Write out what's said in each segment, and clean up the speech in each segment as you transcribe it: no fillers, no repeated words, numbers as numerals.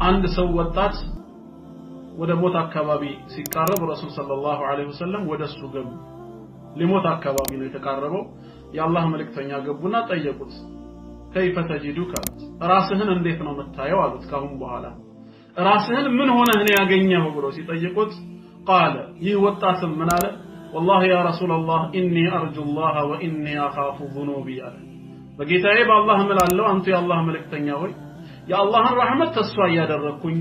አንድ ሰው ወጣት ወደ ሞት አካባቢ ሲቃረብ ረሱል ሰለላሁ ዐለይሂ ወሰለም ወደሱ ገቡ ለሞት አካባቢ ነው የተቃረበው የአላህ መልእክተኛ ገቡና ጠየቁት كيف تجدك ራስህን እንዴት ነው የምታየው አሉት ካሁን በኋላ ራስህን ምን ሆነህ ነው ያገኘኸው ብሎ ሲጠይቁት قال ይህ ወጣትም ምን አለ والله يا رسول الله اني ارجو الله واني اخاف ذنوبي በጌታዬ በአላህ እምላለሁ አንተ የአላህ መልእክተኛ ሆይ የአላህን ረህመት ተስፋ ያደረኩኝ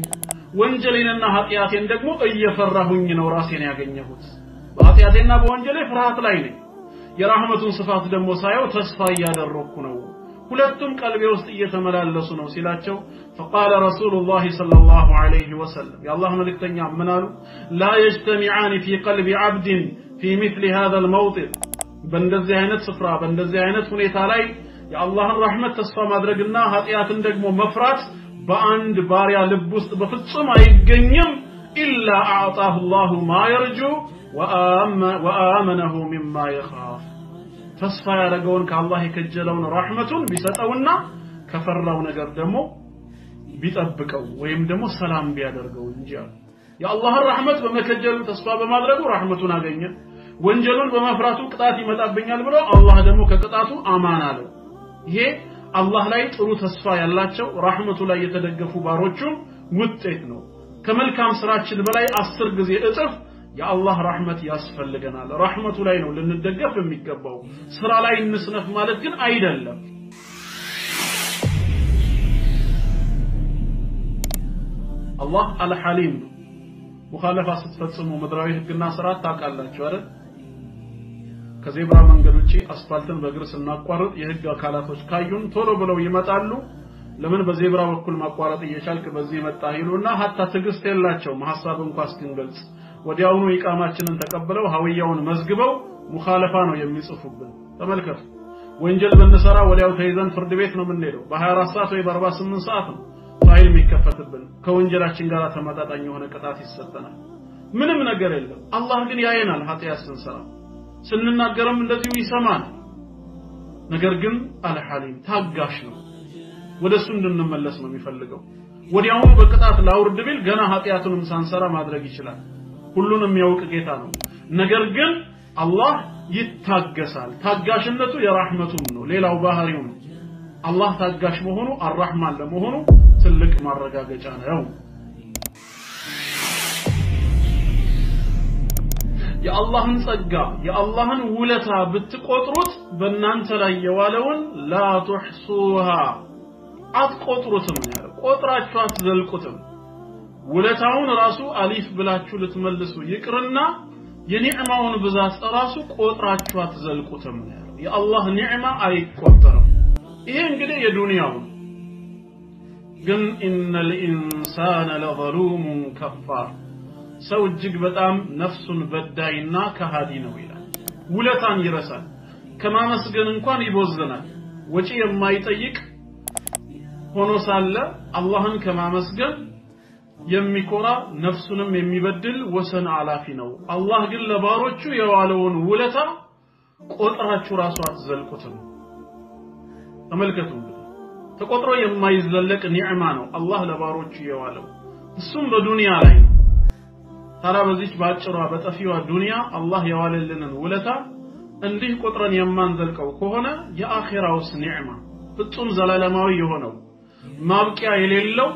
ወንጀሌንና ኃጢያቴን ደግሞ እየፈራሁኝ ነው ራሴን ያገኘሁት በኃጢያቴና በወንጀሌ ፍርሃት ላይ ነኝ የረህመቱን ስፋት ደግሞ ሳየው ተስፋ ያደረኩ ነው ሁለቱም ቀልቤ ውስጥ እየተመላለሱ ነው ሲላቸው فقال رسول الله صلى الله عليه وسلم يا الله ملكتኛ ምን አሉ لا يجتمعان في قلب عبد في مثل هذا الموطن በእንደዚህ አይነት ስፍራ በእንደዚህ አይነት ሁኔታ ላይ የአላህን ረህመት ተስፋ ማድረግና ኃጢያትን ደግሞ መፍራት በአንድ ባሪያ ልብ ውስጥ በፍጹም አይገኝም إلا أعطاه الله ما يرجو وآمنه مما يخاف ተስፋ ያደረገውን ከአላህ የከጀለውን ረህመቱን ቢሰጠውና ከፈራው ነገር ደግሞ ቢጠብቀው ወይም ደግሞ ሰላም ቢያደርገው እንጂ የአላህን ረህመት በመከጀሉ ተስፋ በማድረጉ ረህመቱን አገኘ ወንጀሉን በመፍራቱ ቅጣት ይመጣብኛል ብሎ አላህ ደግሞ ከቅጣቱ አማን አለው ይሄ አላህ ላይ ጥሩ ተስፋ ያላቸው ረህመቱ ላይ የተደገፉ ባሮቹ ውጤት ነው ከመልካም ስራችን በላይ 10 ጊዜ እጥፍ የአላህ ረህመት ያስፈልገናል ረህመቱ ላይ ነው ልንደገፍ የሚገባው ስራ ላይ እንስነፍ ማለት ግን አይደለም አላህ አልሐሊም ሙኻለፋ ስትፈጽሙ ምድራዊ ህግና ስርዓት ታቃላችሁ አይደል ከዜብራ መንገድ ውጪ አስፋልትን በእግር ስናቋርጥ የህግ አካላቶች ካዩን ቶሎ ብለው ይመጣሉ ለምን በዜብራ በኩል ማቋረጥ እየቻልክ በዚህ መጣ ይሉና hatta ትግስት የላቸው ሐሳብ እንኳን እስኪንገልጽ ወዲያውኑ ኢቃማችንን ተቀበለው ሀውያውን መዝግበው ሙኻለፋ ነው የሚጽፉብን ተመልከቱ ወንጀል በእንሰራ ወዲያው ተይዘን ፍርድ ቤት ነው የምንሄደው በ24 ሰዓት ወይ በ48 ሰዓት ነው ፋይል የሚከፈትብን ከወንጀላችን ጋር ተመጣጣኝ የሆነ ቅጣት ይሰጠናል ምንም ነገር የለም አላህ ግን ያየናል ኃጢያት ስንሰራ ስንናገርም እንደዚሁ ይሰማል ነገር ግን አልሐሊም ታጋሽ ነው ወደሱ እንድንመለስ ነው የሚፈልገው ወዲያውኑ በቅጣት ላውርድ ቢል ገና ኃጢያቱንም ሳንሰራ ማድረግ ይችላል ሁሉንም የሚያውቅ ጌታ ነው ነገር ግን አላህ ይታገሳል ታጋሽነቱ የራህመቱም ነው ሌላው ባህሪው ነው አላህ ታጋሽ መሆኑ አርራህማን ለመሆኑ ትልቅ ማረጋገጫ ነው የአላህን ጸጋ የአላህን ውለታ ብትቆጥሩት በእናንተ ላይ የዋለውን لا تحصوها አትቆጥሩትም ያለው ቆጥራችሁ አትዘልቁትም ውለታውን ራሱ አሊፍ ብላችሁ ልትመልሱ ይቅርና የኒዕማውን ብዛት ራሱ ቆጥራችሁ አትዘልቁትም ያለው የአላህ ኒዕማ አይቆጠርም ይሄ እንግዲህ የዱንያው ግን ኢነል ኢንሳነ ለዘሉም ከፋር ሰው እጅግ በጣም ነፍሱን በዳይና ከሃዲ ነው ይላል ውለታን ይረሳል ከማመስገን እንኳን ይቦዝናል ወጪ የማይጠይቅ ሆኖ ሳለ አላህን ከማመስገን የሚኮራ ነፍሱንም የሚበድል ወሰን አላፊ ነው አላህ ግን ለባሮቹ የዋለውን ውለታ ቆጥራችሁ ራሱ አትዘልቁትም ተመልከቱ ተቆጥሮ የማይዘለቅ ኒዕማ ነው አላህ ለባሮቹ የዋለው እሱም በዱንያ ላይ ነው ታራ በዚች ባጭሯ በጠፊዋ ዱንያ አላህ የዋለልንን ውለታ እንዲህ ቆጥረን የማንዘልቀው ከሆነ የአኺራውስ ኒዕማ ፍጹም ዘላለማዊ የሆነው ማብቂያ የሌለው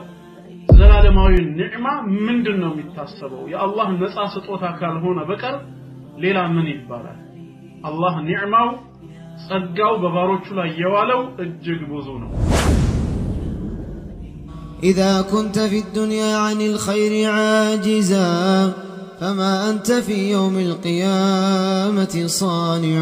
ዘላለማዊ ኒዕማ ምንድነው የሚታሰበው የአላህ ነፃ ስጦታ ካልሆነ በቀር ሌላ ምን ይባላል አላህ ኒዕማው ጸጋው በባሮቹ ላይ የዋለው እጅግ ብዙ ነው إذا كنت في الدنيا عن الخير عاجزا فما أنت في يوم القيامة صانع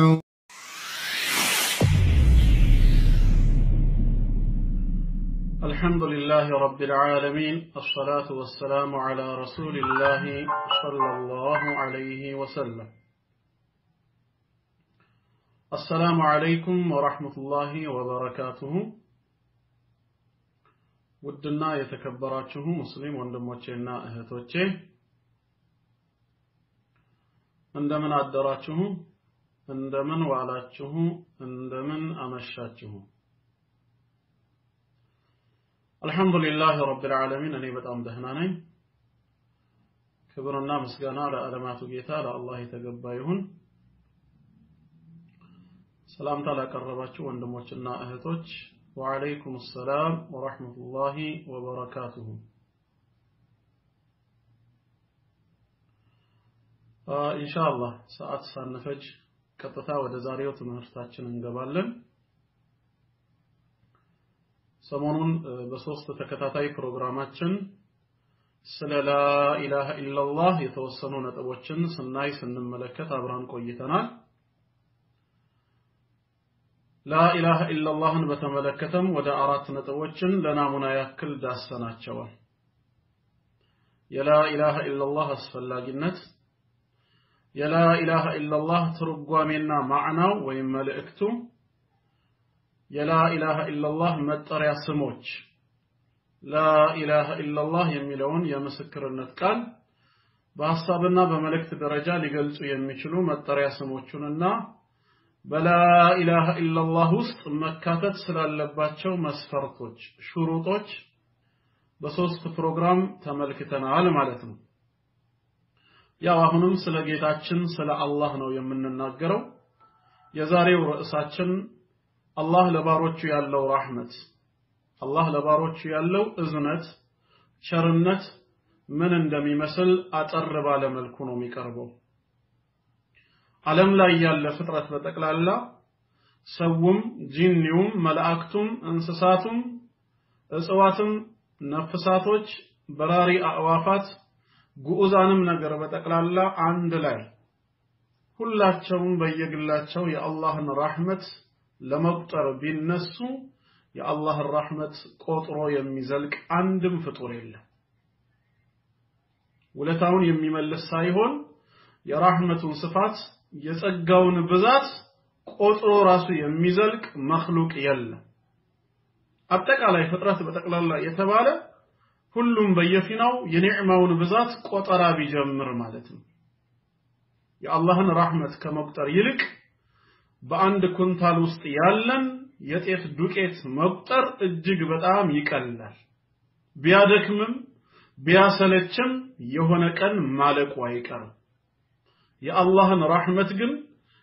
الحمد لله رب العالمين الصلاة والسلام على رسول الله صلى الله عليه وسلم السلام عليكم ورحمة الله وبركاته ودنا يتكبراتشه مسلم وندموچنا اهتوچه እንደምን አደራችሁ እንደምን ዋላችሁ እንደምን አመሻችሁ አልহামዱሊላህ ረቢል ዓለሚን እኔ በጣም ደህና ነኝ ክብርና ምስጋና ለዓለማቱ ጌታ ለአላህ የተገባ ይሁን ሰላምታ ላቀረባችሁ ወንድሞችና እህቶች ወአለይኩም ሰላም ወራህመቱላሂ ወበረካቱሁ ኢንሻአላህ ሰዓት ሳንፈጅ ቀጥታ ወደ ዛሬው ትምህርታችን እንገባለን ሰሞኑን በሶስት ተከታታይ ፕሮግራማችን ስለ ላ ኢላሃ ኢላላህ የተወሰኑ ነጥቦችን ስንመለከት አብራን ቆይተናል ላ ኢላሃ ኢላላህን በተመለከተም ወደ አራት ነጥቦችን ለናሙና ያክል ዳሰናቸዋል የላ ኢላሃ ኢላላህ አስፈላጊነት የላ ኢላሃ ኢላላህ ትርጓሜና ማዕናው ወይም መልእክቱ የላ ኢላሃ ኢላላህ መጠሪያ ስሞች ላ ኢላሃ ኢላላህ የሚለውን የምስክርነት ቃል በሐሳብና በመልእክት ደረጃ ሊገልጹ የሚችሉ መጠሪያ ስሞቹንና በላ ኢላሃ ኢላላህ ውስጥ መካተት ስላለባቸው መስፈርቶች ሹሩጦች በሶስት ፕሮግራም ተመልክተናል ማለት ነው ያው አሁንም ስለ ጌታችን ስለ አላህ ነው የምንናገረው የዛሬው ርዕሳችን አላህ ለባሮቹ ያለው ረህመት አላህ ለባሮቹ ያለው እዝነት ቸርነት ምን እንደሚመስል አጠር ባለ መልኩ ነው የሚቀርበው ዓለም ላይ ያለ ፍጥረት በጠቅላላ ሰውም ጂኒውም መላእክቱም እንስሳቱም እጽዋትም ነፍሳቶች በራሪ አዕዋፋት ጉዑዛንም ነገር በጠቅላላ አንድ ላይ ሁላቸውም በየግላቸው የአላህን ረህመት ለመቁጠር ቢነሱ የአላህ ረህመት ቆጥሮ የሚዘልቅ አንድም ፍጡር የለም ውለታውን የሚመልስ ሳይሆን የረህመቱን ስፋት የጸጋውን ብዛት ቆጥሮ ራሱ የሚዘልቅ መخلوቅ የለም አጠቃላይ ፍጥረት በጠቅላላ የተባለ ሁሉም በየፊናው የኒዕማውን ብዛት ቆጠራ ቢጀምር ማለት ነው የአላህን ረህመት ከመቁጠር ይልቅ በአንድ ኩንታል ውስጥ ያለን የጤፍ ዱቄት መቁጠር እጅግ በጣም ይቀላል ቢያደክምም ቢያሰለችም የሆነ ቀን ማለቁ አይቀርም የአላህን ረህመት ግን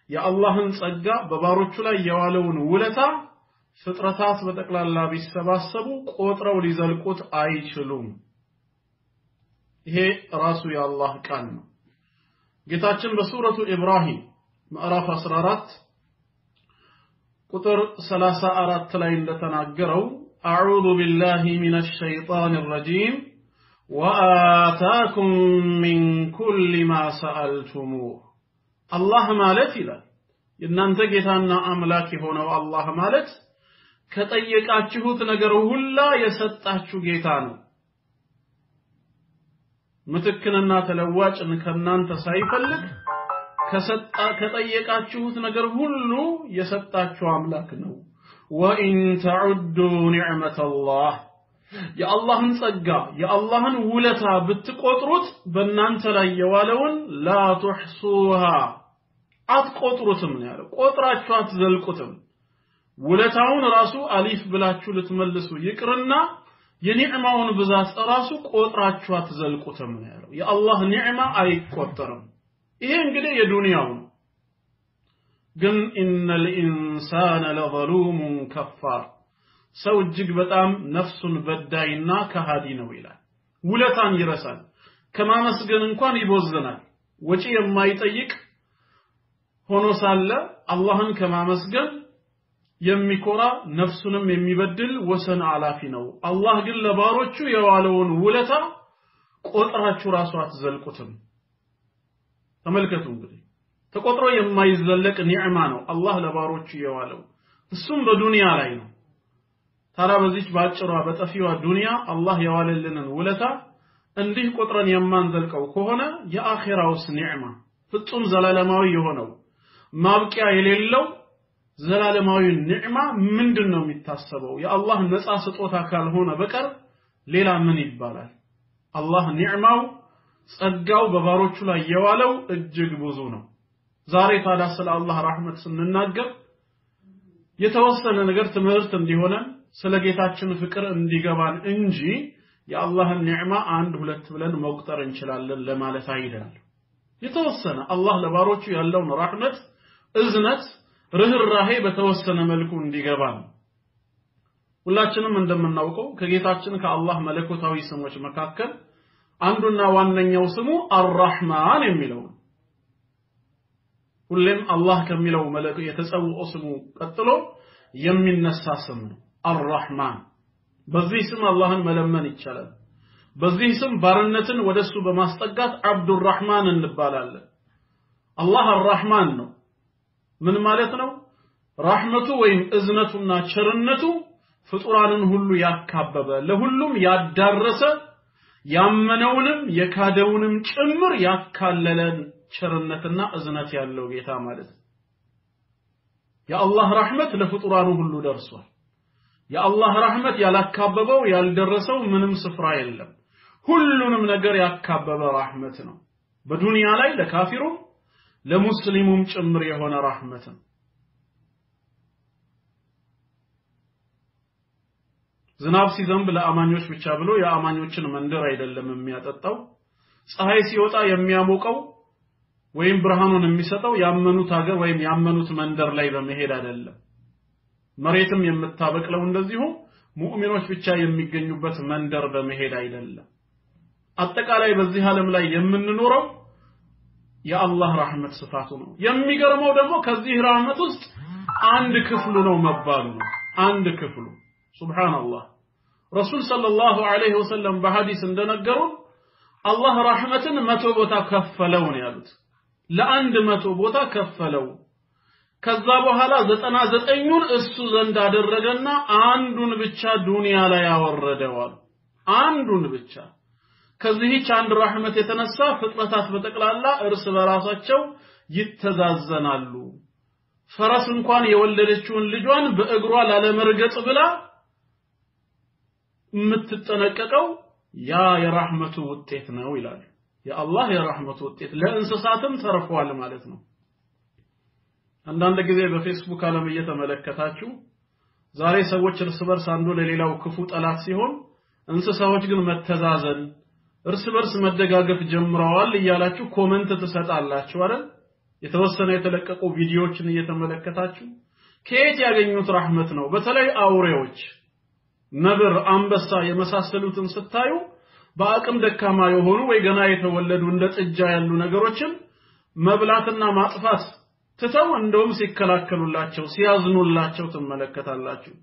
የአላህን ጸጋ በባሮቹ ላይ የዋለውን ውለታ ፍጥረታት በጠቅላላ ቢሰባሰቡ ቆጥረው ሊዘልቁት አይችሉም ይሄ ራሱ የአላህ ቃል ነው ጌታችን በሱረቱ ኢብራሂም ምዕራፍ 14 ቁጥር 34 ላይ እንደተናገረው አዑዙ ቢላሂ ሚነሽ ሸይጣኒር ረጂም ወአታኩም ሚን ኩሊ ማ ሰአልቱሙሁ አላህ ማለት ይላል የእናንተ ጌታና አምላክ የሆነው አላህ ማለት ከጠየቃችሁት ነገር ሁሉ የሰጣችሁ ጌታ ነው ምትክንና ተለዋጭን ከናንተ ሳይፈልግ ከጠየቃችሁት ነገር ሁሉ የሰጣችሁ አምላክ ነው ወኢን ተዑዱ ኒዕመተላህ የአላህን ጸጋ የአላህን ውለታ ብትቆጥሩት በእናንተ ላይ የዋለውን ላ ተሕሱሃ አትቆጥሩትም ነው ያለው ቆጥራችሁ አትዘልቁትም ውለታውን ራሱ አሊፍ ብላችሁ ልትመልሱ ይቅርና የኒዕማውን ብዛት ራሱ ቆጥራችሁ አትዘልቁትም ነው ያለው የአላህ ኒዕማ አይቆጠርም ይሄ እንግዲህ የዱንያው ነው ግን ኢነል ኢንሳነ ለዘሉሙን ከፋር ሰው እጅግ በጣም ነፍሱን በዳይና ከሃዲ ነው ይላል ውለታን ይረሳል ከማመስገን እንኳን ይቦዘናል ወጪ የማይጠይቅ ሆኖ ሳለ አላህን ከማመስገን የሚኮራ ነፍሱንም የሚበድል ወሰን አላፊ ነው አላህ ግን ለባሮቹ የዋለውን ውለታ ቆጥራችሁ ራሱ አትዘልቁትም ተመልከቱ እንግዲህ ተቆጥሮ የማይዘለቅ ኒዕማ ነው አላህ ለባሮቹ የዋለው እሱም በዱንያ ላይ ነው ታዲያ በዚች ባጭሯ በጠፊዋ ዱንያ አላህ የዋለልንን ውለታ እንዲህ ቆጥረን የማንዘልቀው ከሆነ የአኺራውስ ኒዕማ ፍጹም ዘላለማዊ የሆነው ማብቂያ የሌለው ዘላለማዊ ኒዕማ ምንድነው የሚታሰበው የአላህ ነፃ ስጦታ ካልሆነ በቀር ሌላ ምን ይባላል አላህ ኒዕማው ጸጋው በባሮቹ ላይ የዋለው እጅግ ብዙ ነው ዛሬ ታዲያ ስለ አላህ ረህመት ስንናገር የተወሰነ ነገር ትምህርት እንዲሆነን ስለ ጌታችን ፍቅር እንዲገባን እንጂ የአላህን ኒዕማ አንድ ሁለት ብለን መቁጠር እንችላለን ለማለት አይደለም። የተወሰነ አላህ ለባሮቹ ያለውን ረህመት እዝነት ርህራሄ በተወሰነ መልኩ እንዲገባን ሁላችንም እንደምናውቀው ከጌታችን ከአላህ መለኮታዊ ስሞች መካከል አንዱና ዋነኛው ስሙ አርራህማን የሚለው ሁሌም አላህ ከሚለው መለኮ የተጸውዖ ስሙ ቀጥሎ የሚነሳ ስም ነው አርራህማን። በዚህ ስም አላህን መለመን ይቻላል። በዚህ ስም ባርነትን ወደሱ በማስጠጋት አብዱራህማን እንባላለን። አላህ አርራህማን ነው። ምን ማለት ነው? ረህመቱ ወይም እዝነቱና ቸርነቱ ፍጡራንን ሁሉ ያካበበ ለሁሉም ያዳረሰ ያመነውንም የካደውንም ጭምር ያካለለን ቸርነትና እዝነት ያለው ጌታ ማለት ነው። የአላህ ረህመት ለፍጡራኑ ሁሉ ደርሷል። የአላህ ረህመት ያላካበበው ያልደረሰው ምንም ስፍራ የለም። ሁሉንም ነገር ያካበበ ረህመት ነው። በዱንያ ላይ ለካፊሩም ለሙስሊሙም ጭምር የሆነ ረህመት ነው። ዝናብ ሲዘንብ ለአማኞች ብቻ ብሎ የአማኞችን መንደር አይደለም የሚያጠጣው። ፀሐይ ሲወጣ የሚያሞቀው ወይም ብርሃኑን የሚሰጠው ያመኑት ሀገር ወይም ያመኑት መንደር ላይ በመሄድ አይደለም። መሬትም የምታበቅለው እንደዚሁ ሙእሚኖች ብቻ የሚገኙበት መንደር በመሄድ አይደለም። አጠቃላይ በዚህ ዓለም ላይ የምንኖረው የአላህ ረህመት ስፋቱ ነው። የሚገርመው ደግሞ ከዚህ ረህመት ውስጥ አንድ ክፍሉ ነው መባሉ ነው። አንድ ክፍሉ ሱብሃንአላህ። ረሱል ሰለላሁ ዐለይሂ ወሰለም በሐዲስ እንደነገሩ አላህ ረህመትን 100 ቦታ ከፈለው ነው ያሉት። ለአንድ 100 ቦታ ከፈለው። ከዛ በኋላ 99ን እሱ ዘንድ አደረገና አንዱን ብቻ ዱንያ ላይ ያወረደው። አንዱን ብቻ። ከዚህች አንድ ረህመት የተነሳ ፍጥረታት በጠቅላላ እርስ በራሳቸው ይተዛዘናሉ። ፈረስ እንኳን የወለደችውን ልጇን በእግሯ ላለመርገጥ ብላ የምትጠነቀቀው ያ የረህመቱ ውጤት ነው ይላል። የአላህ የረህመቱ ውጤት ለእንስሳትም ተርፏል ማለት ነው። አንዳንድ ጊዜ በፌስቡክ ዓለም እየተመለከታችሁ ዛሬ ሰዎች እርስ በርስ አንዱ ለሌላው ክፉ ጠላት ሲሆን እንስሳዎች ግን መተዛዘን እርስ በርስ መደጋገፍ ጀምረዋል እያላችሁ ኮሜንት ትሰጣላችሁ አይደል? የተወሰነ የተለቀቁ ቪዲዮዎችን እየተመለከታችሁ ከየት ያገኙት ረህመት ነው? በተለይ አውሬዎች ነብር፣ አንበሳ የመሳሰሉትን ስታዩ በአቅም ደካማ የሆኑ ወይ ገና የተወለዱ እንደ ጥጃ ያሉ ነገሮችን መብላትና ማጥፋት ትተው እንደውም ሲከላከሉላቸው ሲያዝኑላቸው ትመለከታላችሁ።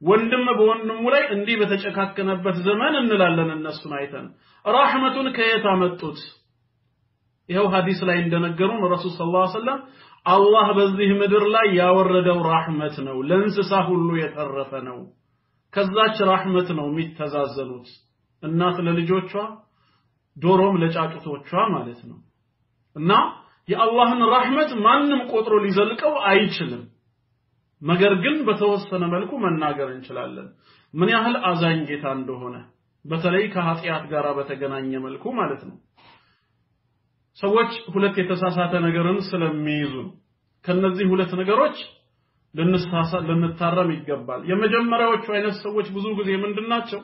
ወንድም በወንድሙ ላይ እንዲህ በተጨካከነበት ዘመን እንላለን እነሱን አይተን ረህመቱን ከየት አመጡት? ይሄው ሐዲስ ላይ እንደነገሩን ረሱል ሰለላሁ ዐለይሂ ወሰለም አላህ በዚህ ምድር ላይ ያወረደው ረህመት ነው፣ ለእንስሳ ሁሉ የተረፈ ነው። ከዛች ረህመት ነው የሚተዛዘኑት። እናት ለልጆቿ ዶሮም ለጫጩቶቿ ማለት ነው። እና የአላህን ረህመት ማንም ቆጥሮ ሊዘልቀው አይችልም። ነገር ግን በተወሰነ መልኩ መናገር እንችላለን ምን ያህል አዛኝ ጌታ እንደሆነ፣ በተለይ ከኃጢያት ጋር በተገናኘ መልኩ ማለት ነው። ሰዎች ሁለት የተሳሳተ ነገርን ስለሚይዙ ከነዚህ ሁለት ነገሮች ልንታረም ይገባል። የመጀመሪያዎቹ አይነት ሰዎች ብዙ ጊዜ ምንድናቸው?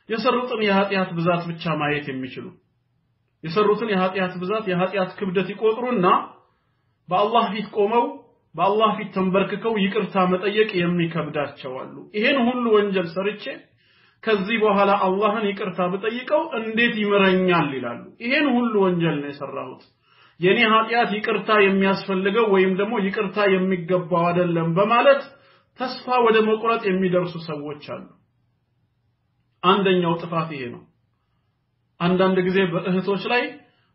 የሰሩትን የኃጢያት ብዛት ብቻ ማየት የሚችሉ የሰሩትን የኃጢያት ብዛት የኃጢያት ክብደት ይቆጥሩና በአላህ ፊት ቆመው በአላህ ፊት ተንበርክከው ይቅርታ መጠየቅ የሚከብዳቸው አሉ። ይሄን ሁሉ ወንጀል ሰርቼ ከዚህ በኋላ አላህን ይቅርታ በጠይቀው እንዴት ይመረኛል ይላሉ። ይሄን ሁሉ ወንጀል ነው የሰራሁት፣ የኔ ኃጢያት ይቅርታ የሚያስፈልገው ወይም ደግሞ ይቅርታ የሚገባው አይደለም በማለት ተስፋ ወደ መቁረጥ የሚደርሱ ሰዎች አሉ። አንደኛው ጥፋት ይሄ ነው። አንዳንድ ጊዜ በእህቶች ላይ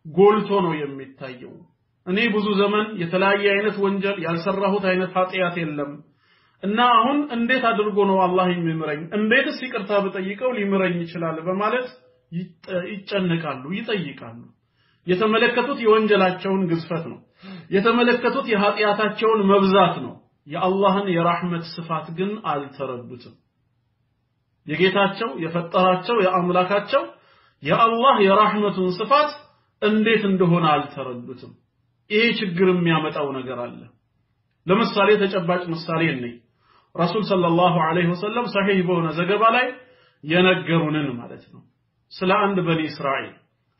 ጎልቶ ነው የሚታየው። እኔ ብዙ ዘመን የተለያየ አይነት ወንጀል ያልሰራሁት አይነት ኃጢያት የለም እና አሁን እንዴት አድርጎ ነው አላህ የሚምረኝ? እንዴትስ ይቅርታ በጠይቀው ሊምረኝ ይችላል? በማለት ይጨነቃሉ፣ ይጠይቃሉ። የተመለከቱት የወንጀላቸውን ግዝፈት ነው። የተመለከቱት የኃጢያታቸውን መብዛት ነው። የአላህን የራህመት ስፋት ግን አልተረዱትም። የጌታቸው የፈጠራቸው የአምላካቸው የአላህ የራህመቱን ስፋት እንዴት እንደሆነ አልተረዱትም። ይሄ ችግር የሚያመጣው ነገር አለ። ለምሳሌ ተጨባጭ ምሳሌ ነኝ። ረሱል ሰለላሁ ዐለይሂ ወሰለም ሰሂህ በሆነ ዘገባ ላይ የነገሩንን ማለት ነው ስለ አንድ በኒ እስራኤል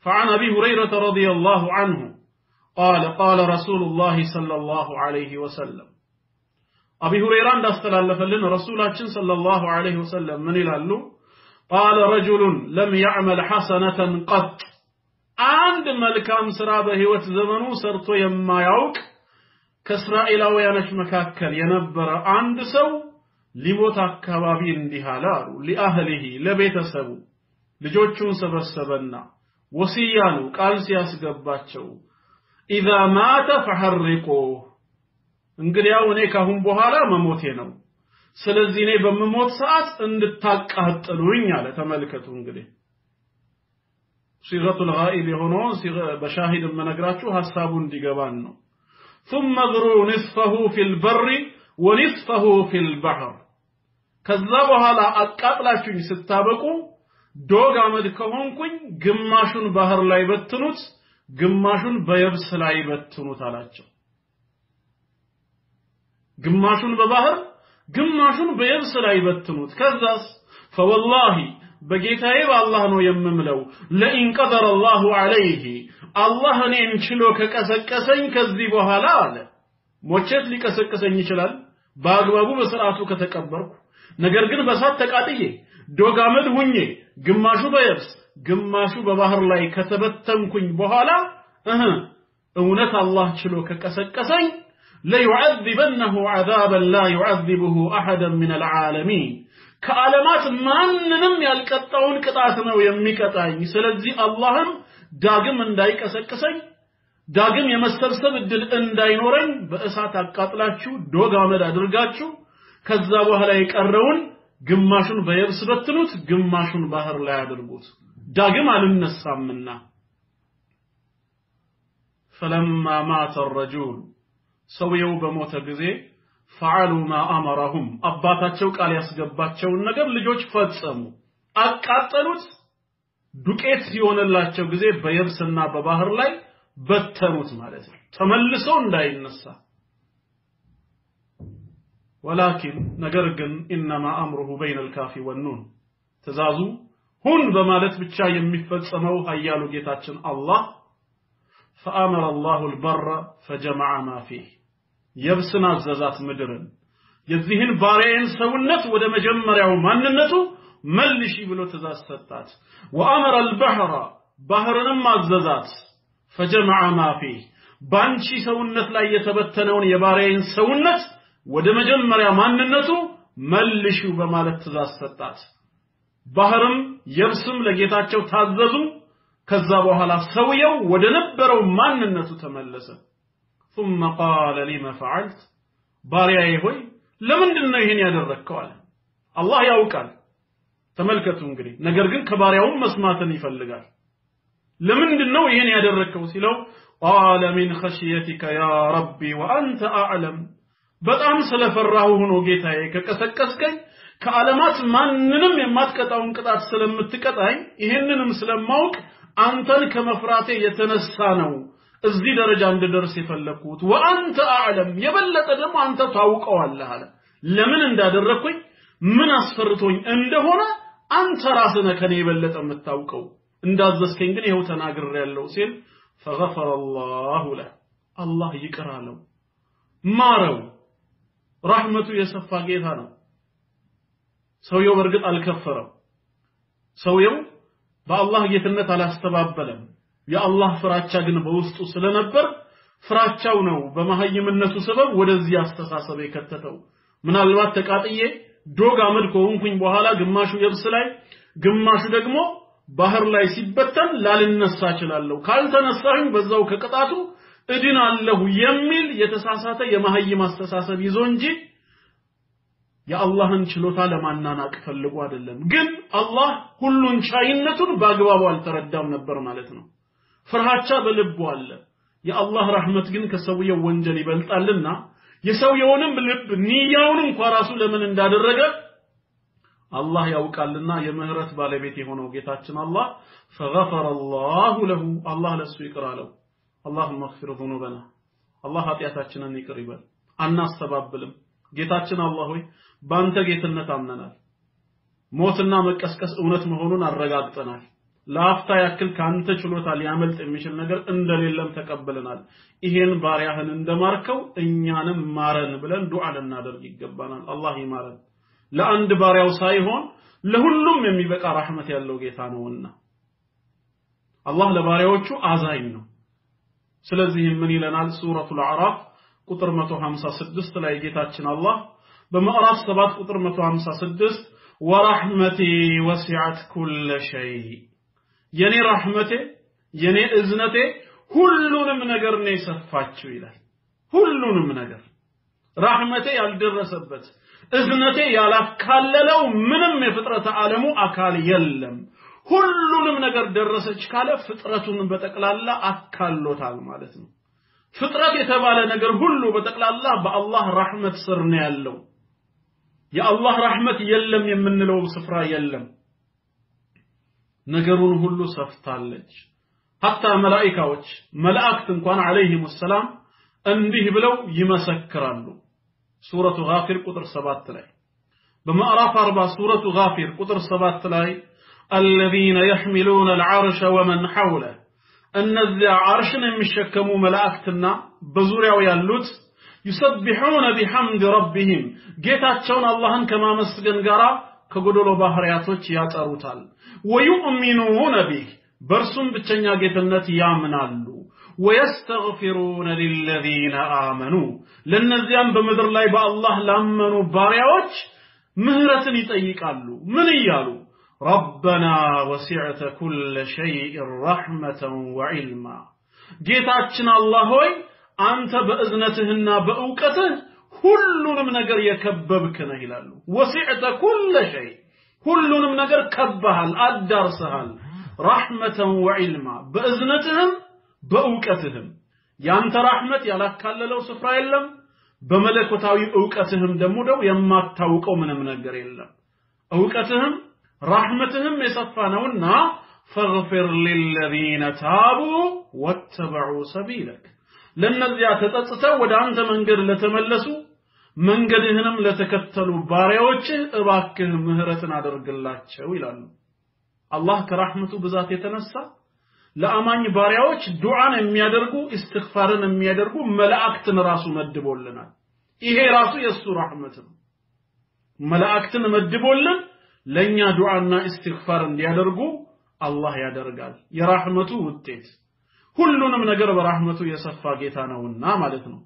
فعن ابي هريره رضي الله عنه قال قال رسول الله صلى الله عليه وسلم ابي هريره እንዳስተላለፈልን ረሱላችን ሰለላሁ ዐለይሂ ወሰለም ምን ይላሉ قال رجل لم يعمل حسنه قط አንድ መልካም ስራ በህይወት ዘመኑ ሰርቶ የማያውቅ ከእስራኤላውያኖች መካከል የነበረ አንድ ሰው ሊሞት አካባቢ እንዲህ አለ አሉ ለአህሊሂ ለቤተሰቡ ልጆቹን ሰበሰበና ወሲያኑ ቃል ሲያስገባቸው اذا مات فحرقوه እንግዲያው እኔ ካሁን በኋላ መሞቴ ነው ስለዚህ እኔ በመሞት ሰዓት እንድታቃጥሉኝ አለ ተመልከቱ እንግዲህ ሲጋቱል ጋኢብ የሆነው በሻሂድ መነግራችሁ ሐሳቡ እንዲገባን ነው ثم ذروا نصفه في البر ونصفه في البحر ከዛ በኋላ አቃጥላችሁኝ ስታበቁ ዶግ አመድ ከሆንኩኝ ግማሹን ባህር ላይ በትኑት ግማሹን በየብስ ላይ በትኑት አላቸው ግማሹን በባህር ግማሹን በየብስ ላይ በትኑት ከዛስ فوالله በጌታዬ በአላህ ነው የምምለው ለኢን ቀደረ الله عليه አላህ እኔን ችሎ ከቀሰቀሰኝ ከዚህ በኋላ አለ ሞቼት ሊቀሰቀሰኝ ይችላል በአግባቡ በስርዓቱ ከተቀበርኩ ነገር ግን በሳት ተቃጥዬ ዶጋመድ ሁኜ ግማሹ በየብስ ግማሹ በባህር ላይ ከተበተንኩኝ በኋላ እውነት አላህ ችሎ ከቀሰቀሰኝ ليعذبنه عذابا لا يعذبه احدا من العالمين ከዓለማት ማንንም ያልቀጣውን ቅጣት ነው የሚቀጣኝ ስለዚህ አላህም ዳግም እንዳይቀሰቅሰኝ ዳግም የመሰብሰብ እድል እንዳይኖረኝ በእሳት አቃጥላችሁ ዶጋመድ አድርጋችሁ ከዛ በኋላ የቀረውን ግማሹን በየብስ በትኑት ግማሹን ባህር ላይ አድርጉት ዳግም አልነሳምና فلما مات الرجل ሰውየው በሞተ ጊዜ فعلوا ما امرهم አባታቸው ቃል ያስገባቸውን ነገር ልጆች ፈጸሙ አቃጠሉት ዱቄት ሲሆንላቸው ጊዜ በየብስና በባህር ላይ በተኑት ማለት ነው ተመልሶ እንዳይነሳ ولكن ነገር ግን انما امره بين الكاف والنون ተዛዙ ሁን በማለት ብቻ የሚፈጸመው ኃያሉ ጌታችን አላህ فامر الله البر فجمع ما فيه يبسنا አዘዛት ምድርን የዚህን ባሪያን ሰውነት ወደ መጀመሪያው ማንነቱ መልሺ ብሎ ተዛዝ ሰጣት وامر البحر ባህርንም አዘዛት فجمع ما فيه ባንቺ ሰውነት ላይ የተበተነውን የባሪያን ሰውነት ወደ መጀመሪያ ማንነቱ መልሺ በማለት ተዛዝ ሰጣት ባህርም የብስም ለጌታቸው ታዘዙ ከዛ በኋላ ሰውየው ወደ ነበረው ማንነቱ ተመለሰ ثم قال لما فعلت ባሪያዬ ሆይ ለምንድነው ይሄን ያደረከው አለ አላህ ያውቃል ተመልከቱ እንግዲህ ነገር ግን ከባሪያው መስማትን ይፈልጋል ለምንድነው ይሄን ያደረከው ሲለው قال من خشيتك يا ربي وانت اعلم በጣም ስለፈራሁ ሆኖ ጌታዬ ከቀሰቀስከኝ ከዓለማት ማንንም የማትቀጣውን ቅጣት ስለምትቀጣኝ ይሄንንም ስለማውቅ አንተን ከመፍራቴ የተነሳ ነው እዚህ ደረጃ እንድደርስ የፈለኩት ወአንተ አዕለም የበለጠ ደግሞ አንተ ታውቀዋለህ አለ ለምን እንዳደረኩኝ ምን አስፈርቶኝ እንደሆነ አንተ ራስህ ነህ ከኔ የበለጠ የምታውቀው እንዳዘዝከኝ ግን ይሄው ተናግሬያለሁ ሲል فغفر الله له الله ይቅር አለው ማረው ረህመቱ የሰፋ ጌታ ነው ሰውየው በርግጥ አልከፈረም ሰውየው በአላህ ጌትነት አላስተባበለም የአላህ ፍራቻ ግን በውስጡ ስለነበር ፍራቻው ነው በመሐይምነቱ ሰበብ ወደዚህ አስተሳሰብ የከተተው ምናልባት ተቃጥዬ ዶግ አመድ ከሆንኩኝ በኋላ ግማሹ የብስ ላይ ግማሹ ደግሞ ባህር ላይ ሲበተን ላልነሳ እችላለሁ ካልተነሳኝ በዛው ከቅጣቱ እድናለሁ የሚል የተሳሳተ የመሐይም አስተሳሰብ ይዞ እንጂ የአላህን ችሎታ ለማናናቅ ፈልጎ አይደለም ግን አላህ ሁሉን ቻይነቱን በአግባቡ አልተረዳም ነበር ማለት ነው ፍርሃቻ በልቡ አለ የአላህ ረህመት ግን ከሰውየው ወንጀል ይበልጣልና የሰውየውንም ልብ ንያውን እንኳን ራሱ ለምን እንዳደረገ አላህ ያውቃልና የምህረት ባለቤት የሆነው ጌታችን አላህ فغفر الله له الله ለሱ ይቅር አለው اللهم اغفر ذنوبنا الله ኃጢያታችንን ይቅር ይበል አናስተባብልም ጌታችን አላህ ሆይ ባንተ ጌትነት አምነናል ሞትና መቀስቀስ እውነት መሆኑን አረጋግጠናል ለአፍታ ያክል ካንተ ችሎታ ሊያመልጥ የሚችል ነገር እንደሌለም ተቀበለናል ይሄን ባሪያህን እንደማርከው እኛንም ማረን ብለን ዱዓ ልናደርግ ይገባናል አላህ ይማረን ለአንድ ባሪያው ሳይሆን ለሁሉም የሚበቃ ረህመት ያለው ጌታ ነውና አላህ ለባሪያዎቹ አዛኝ ነው ስለዚህ ምን ይለናል ሱረቱል አዕራፍ ቁጥር 156 ላይ ጌታችን አላህ በምዕራፍ 7 ቁጥር 156 ወራህመቲ ወሲዐት ኩለ ሸይ የኔ ረህመቴ የኔ እዝነቴ ሁሉንም ነገር ነው የሰፋችው ይላል ሁሉንም ነገር ረህመቴ ያልደረሰበት እዝነቴ ያላካለለው ምንም የፍጥረት ዓለሙ አካል የለም ሁሉንም ነገር ደረሰች ካለ ፍጥረቱን በተቀላላ አካሎታል ማለት ነው ፍጥረት የተባለ ነገር ሁሉ በተቀላላ በአላህ ረህመት ስር ነው ያለው የአላህ ረህመት የለም የምንለው ስፍራ የለም ነገሩን ሁሉ ሰፍታለች hatta መላእክቶች መላእክት እንኳን አለይሂም ሰላም እንዲህ ብለው ይመሰክራሉ ሱረቱ ጋፊር ቁጥር 7 ላይ በማዕራፍ 40 ሱረቱ ጋፊር ቁጥር 7 ላይ الذين يحملون العرش ومن حوله እነዚያ አርሽን የሚሸከሙ መላእክትና በዙሪያው ያሉት يسبحون بحمد ربهم ጌታቸውን አላህን ከማመስገን ጋራ ከጎዶሎ ባህሪያቶች ያጠሩታል ويؤمنون به በርሱም ብቸኛ ጌትነት ያምናሉ ويستغفرون للذين آمنوا ለነዚያም በመድር ላይ በአላህ ላመኑ ባሪያዎች ምህረትን ይጠይቃሉ ምን ይያሉ ربنا وسعت كل شيء رحمة وعلما ጌታችን አላህ ሆይ አንተ በእዝነትህና በእውቀትህ ሁሉንም ነገር የከበብክ ነህ ይላሉ وسعت كل شيء ሁሉንም ነገር ከበሃል አዳርሰሃል رحمة وعلما በእዝነትህም በእውቀትህም ያንተ ረህመት ያላካለለው ስፍራ የለም በመለኮታዊ ዕውቀትህም ደሞ የማታውቀው ምንም ነገር የለም ዕውቀትህም ረህመትህም የሰፋ ነውና فاغفر للذين تابوا واتبعوا سبيلك ለነዚያ ተጸጽተው ወደ አንተ መንገድ ለተመለሱ መንገድህንም ለተከተሉ ባሪያዎች እባክህ ምህረትን አድርግላቸው ይላሉ አላህ ከረህመቱ ብዛት የተነሳ ለአማኝ ባሪያዎች ዱዓን የሚያደርጉ ኢስቲግፋርን የሚያደርጉ መላእክትን ራሱ መድቦልናል ይሄ ራሱ የሱ ረህመት ነው መላእክትን መድቦልን ለኛ ዱዓና ኢስቲግፋር እንዲያደርጉ አላህ ያደርጋል የረህመቱ ውጤት ሁሉንም ነገር በረህመቱ የሰፋ ጌታ ነውና ማለት ነው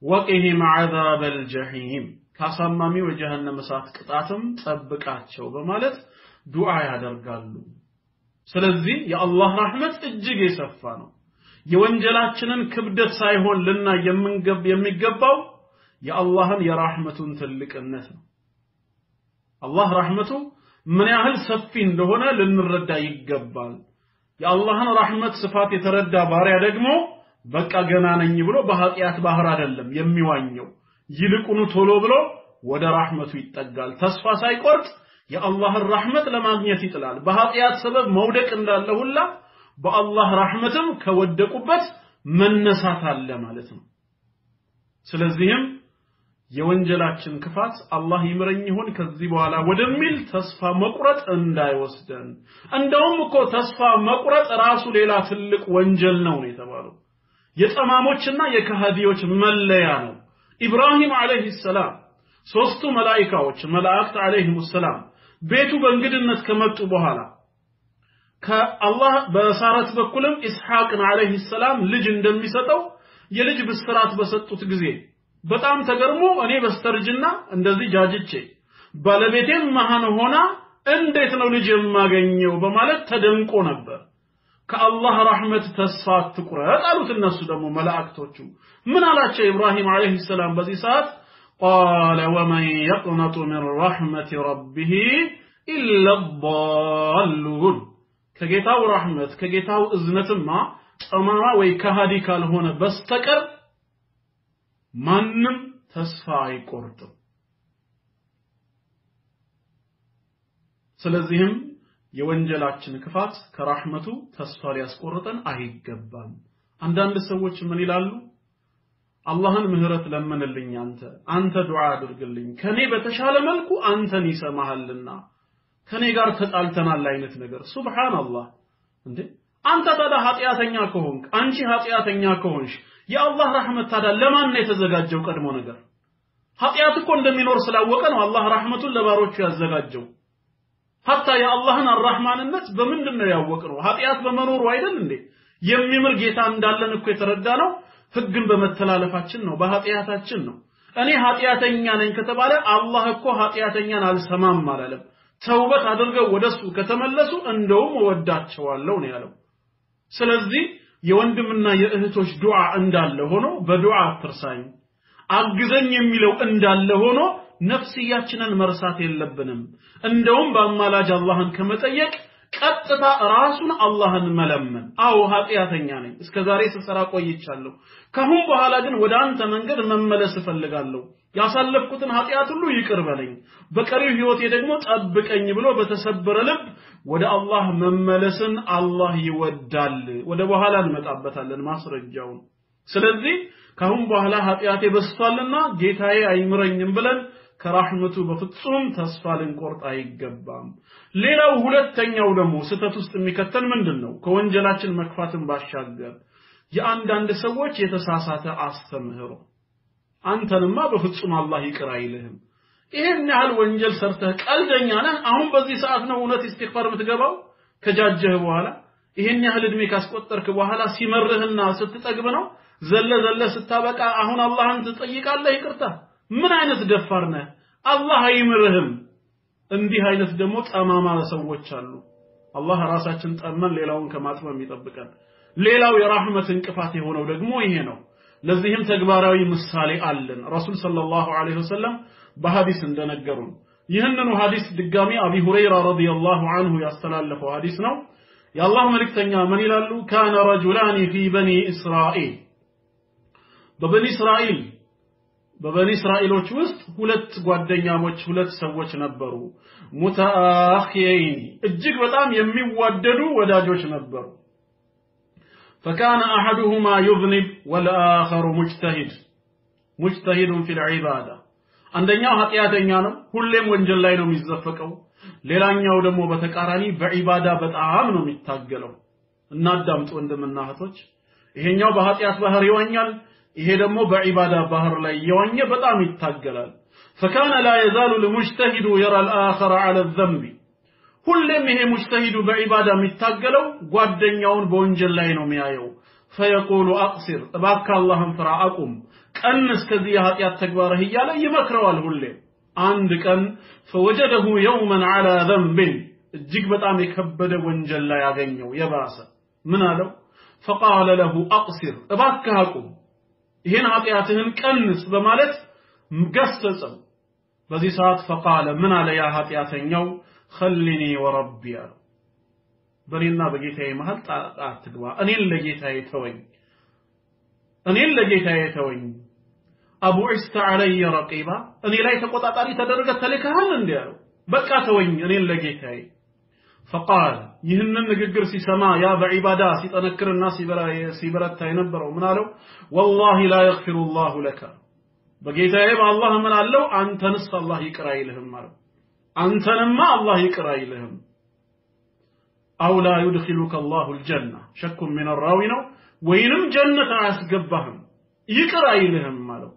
ወቂሂም عذاب الجحيم ካሳማሚው የጀሃነም እሳት ቅጣትም ጠብቃቸው በማለት ዱዓ ያደርጋሉ ስለዚህ የአላህ ረህመት እጅግ የሰፋ ነው የወንጀላችንን ክብደት ሳይሆን ልና የሚገባው የአላህን የረህመቱን ትልቅነት ነው አላህ ረህመቱ ምን ያህል ሰፊ እንደሆነ ልንረዳ ይገባል የአላህን ረህመት ስፋት የተረዳ ባሪያ ደግሞ በቃ ገና ነኝ ብሎ በኃጢያት ባህር አይደለም የሚዋኘው ይልቁኑ ቶሎ ብሎ ወደ ረህመቱ ይጠጋል ተስፋ ሳይቆርጥ የአላህን ረህመት ለማግኘት ይጥላል በኃጢያት ሰበብ መውደቅ እንዳለ ሁላ በአላህ ረህመትም ከወደቁበት መነሳት አለ ማለት ነው ስለዚህም የወንጀላችን ክፋት አላህ ይምረኝ ይሁን ከዚህ በኋላ ወደሚል ተስፋ መቁረጥ እንዳይወስደን እንደውም እኮ ተስፋ መቁረጥ ራሱ ሌላ ትልቅ ወንጀል ነው የተባለው የጠማሞችና የከሃዲዎች መለያ ነው ኢብራሂም አለይሂ ሰላም ሶስቱ መላእክቶች መላእክት አለይሂም ሰላም ቤቱ በእንግድነት ከመጡ በኋላ ከአላህ በሳራት በኩልም ኢስሐቅን አለይሂ ሰላም ልጅ እንደሚሰጠው የልጅ ብስራት በሰጡት ጊዜ በጣም ተገርሞ እኔ በስተርጅና እንደዚህ ጃጅቼ ባለቤቴም መሃን ሆና እንዴት ነው ልጅ የማገኘው በማለት ተደንቆ ነበር ከአላህ ረህመት ተስፋ አትቁረጥ አሉት እነሱ ደግሞ መላእክቶቹ ምን አላቸው ኢብራሂም አለይሂ ሰላም በዚህ ሰዓት قال ومن يقنط من رحمة ربه إلا الضالون ከጌታው ረህመት ከጌታው እዝነትማ ጠማማ ወይ ከሃዲ ካልሆነ በስተቀር ማንም ተስፋ አይቆርጥም ስለዚህም የወንጀላችን ክፋት ከረህመቱ ተስፋ ሊያስቆርጠን አይገባም አንዳንድ ሰዎች ምን ይላሉ አላህን ምህረት ለምንልኝ አንተ ዱዓ አድርግልኝ ከኔ በተሻለ መልኩ አንተን ይሰማሃልና ከኔ ጋር ተጣልተናል አይነት ነገር ሱብሃንአላህ እንዴ አንተ ታዲያ ኃጢያተኛ ከሆንክ አንቺ ኃጢያተኛ ከሆንሽ የአላህ ረህመት ታዲያ ለማን ነው የተዘጋጀው ቀድሞ ነገር ኃጢያት እኮ እንደሚኖር ስላወቀ ነው አላህ ረህመቱን ለባሮቹ ያዘጋጀው hatta ya Allah'ın arrahmanነት በምንድነው ያወቅነው ኃጢያት በመኖሩ አይደል እንዴ የሚምር ጌታ እንዳለን እኮ የተረዳነው ህግን በመተላለፋችን ነው በኃጢያታችን ነው እኔ ኃጢያተኛ ነኝ ከተባለ አላህ እኮ ኃጢያተኛን አልሰማም አላለም ተውበት አድርገው ወደሱ ከተመለሱ እንደውም ወዳቸዋለሁ ነው ያለው ስለዚህ የወንድምና የእህቶች ዱዓ እንዳለ ሆኖ በዱዓ አትርሳኝ አግዘኝ የሚለው እንዳለ ሆኖ ነፍስያችንን መርሳት የለብንም እንደውም በአማላጅ አላህን ከመጠየቅ ቀጥታ ራሱን አላህን መለመን አው ኃጢያተኛ ነኝ እስከዛሬ ስሰራ ቆይቻለሁ ከሁን በኋላ ግን ወደ አንተ መንገድ መመለስ እፈልጋለሁ ያሳለፍኩትን ኃጢያት ሁሉ ይቅር በለኝ በቀሪው ህይወቴ ደግሞ ጠብቀኝ ብሎ በተሰበረ ልብ ወደ አላህ መመለስን አላህ ይወዳል ወደ በኋላ እንመጣበታለን ማስረጃውን ስለዚህ ከሁን በኋላ ኃጢያቴ በስቷልና ጌታዬ አይምረኝም ብለን ከራህመቱ በፍጹም ተስፋ ልንቆርጥ አይገባም ሌላው ሁለተኛው ደግሞ ስተት ውስጥ የሚከተል ምንድነው ከወንጀላችን መክፋትን ባሻገር የአንዳንድ ሰዎች የተሳሳተ አስተምህሮ አንተንማ በፍጹም አላህ ይቅር አይልህም ይሄን ያህል ወንጀል ሰርተህ ቀልደኛ ነህ አሁን በዚህ ሰዓት ነው እውነት ኢስቲግፋር የምትገባው ከጃጀህ በኋላ ይሄን ያህል እድሜ ካስቆጠርክ በኋላ ሲመርህና ስትጠግብ ነው ዘለ ስታበቃ አሁን አላህን ትጠይቃለህ ይቅርታ ምን አይነት ደፋር ነህ አላህ አይምርህም እንዲህ አይነት ደግሞ ጠማማ ሰዎች አሉ አላህ ራሳችን ጠመን ሌላውን ከማጥመም ይጠብቀን ሌላው የራህመት እንቅፋት የሆነው ደግሞ ይሄ ነው ለዚህም ተግባራዊ ምሳሌ አለን ረሱል ሰለላሁ ዐለይሂ ወሰለም በሐዲስ እንደነገሩን ይህንኑ ሐዲስ ድጋሚ አቢ ሁረይራ ረዲየላሁ ዐንሁ ያስተላለፈው ሐዲስ ነው የአላህ መልእክተኛ ምን ይላሉ ካነ ረጁላኒ ፊ በኒ እስራኤል በበኒ እስራኤሎች ውስጥ ሁለት ጓደኛሞች ሁለት ሰዎች ነበሩ ሙታአኺይን እጅግ በጣም የሚዋደዱ ወዳጆች ነበሩ فكان احدهما يذنب والاخر مجتهد في العباده አንደኛው ኃጢያተኛ ነው ሁሌም ወንጀል ላይ ነው የሚዘፈቀው ሌላኛው ደግሞ በተቃራኒ በዒባዳ በጣም ነው የሚታገለው እናዳምጡ ወንድምና እህቶች ይሄኛው በኃጢያት ባህር ይዋኛል ይሄ ደግሞ በዒባዳ ባህር ላይ ይዋኘ በጣም ይታገላል فكان لا يزال المجتهد يرى الاخر على الذنب ሁሌም ይሄ ሙጅተሂዱ በዒባዳ የሚታገለው ጓደኛውን በወንጀል ላይ ነው የሚያየው فيقول اقصر እባክህ አላህን ፍራ አቁም ቀንስ ከዚህ ኃጢያት ተግባርህ ይያለ ይመክረዋል ሁሌም አንድ ቀን فوجده يوما على ذنب እጅግ በጣም የከበደ ወንጀል ላይ ያገኘው የባሰ ምን አለው فقال له اقصر እባክህ አቁም ይሄን ኃጢያትህን ቀንስ በማለት ገሰጸው በዚህ ሰዓት فقال ምን አለ ያ ኃጢያተኛው خلني وربي በኔና በጌታዬ መሃል አትግባ እኔን ለጌታዬ ተወኝ አቡ ዒሳ علي رقيبا እኔ ላይ ተቆጣጣሪ ተደረገ ተልከሃል እንዲያው በቃ ተወኝ እኔን ለጌታዬ فقال ይህንን ንግግር ሲሰማ ያ በዒባዳ ሲጠነክርና ሲበረታ የነበረው ምን አለው والله لا يغفر الله لك በጌታዬ በአላህ ምን አለው አንተንስ አላህ ይቅር አይልህም ማለት አንተንማ አላህ ይቅር አይልህም አው لا يدخلك الله الجنه شك من الراوي ነው ወይንም ጀነት አያስገባህም ይቅር አይልህም ማለት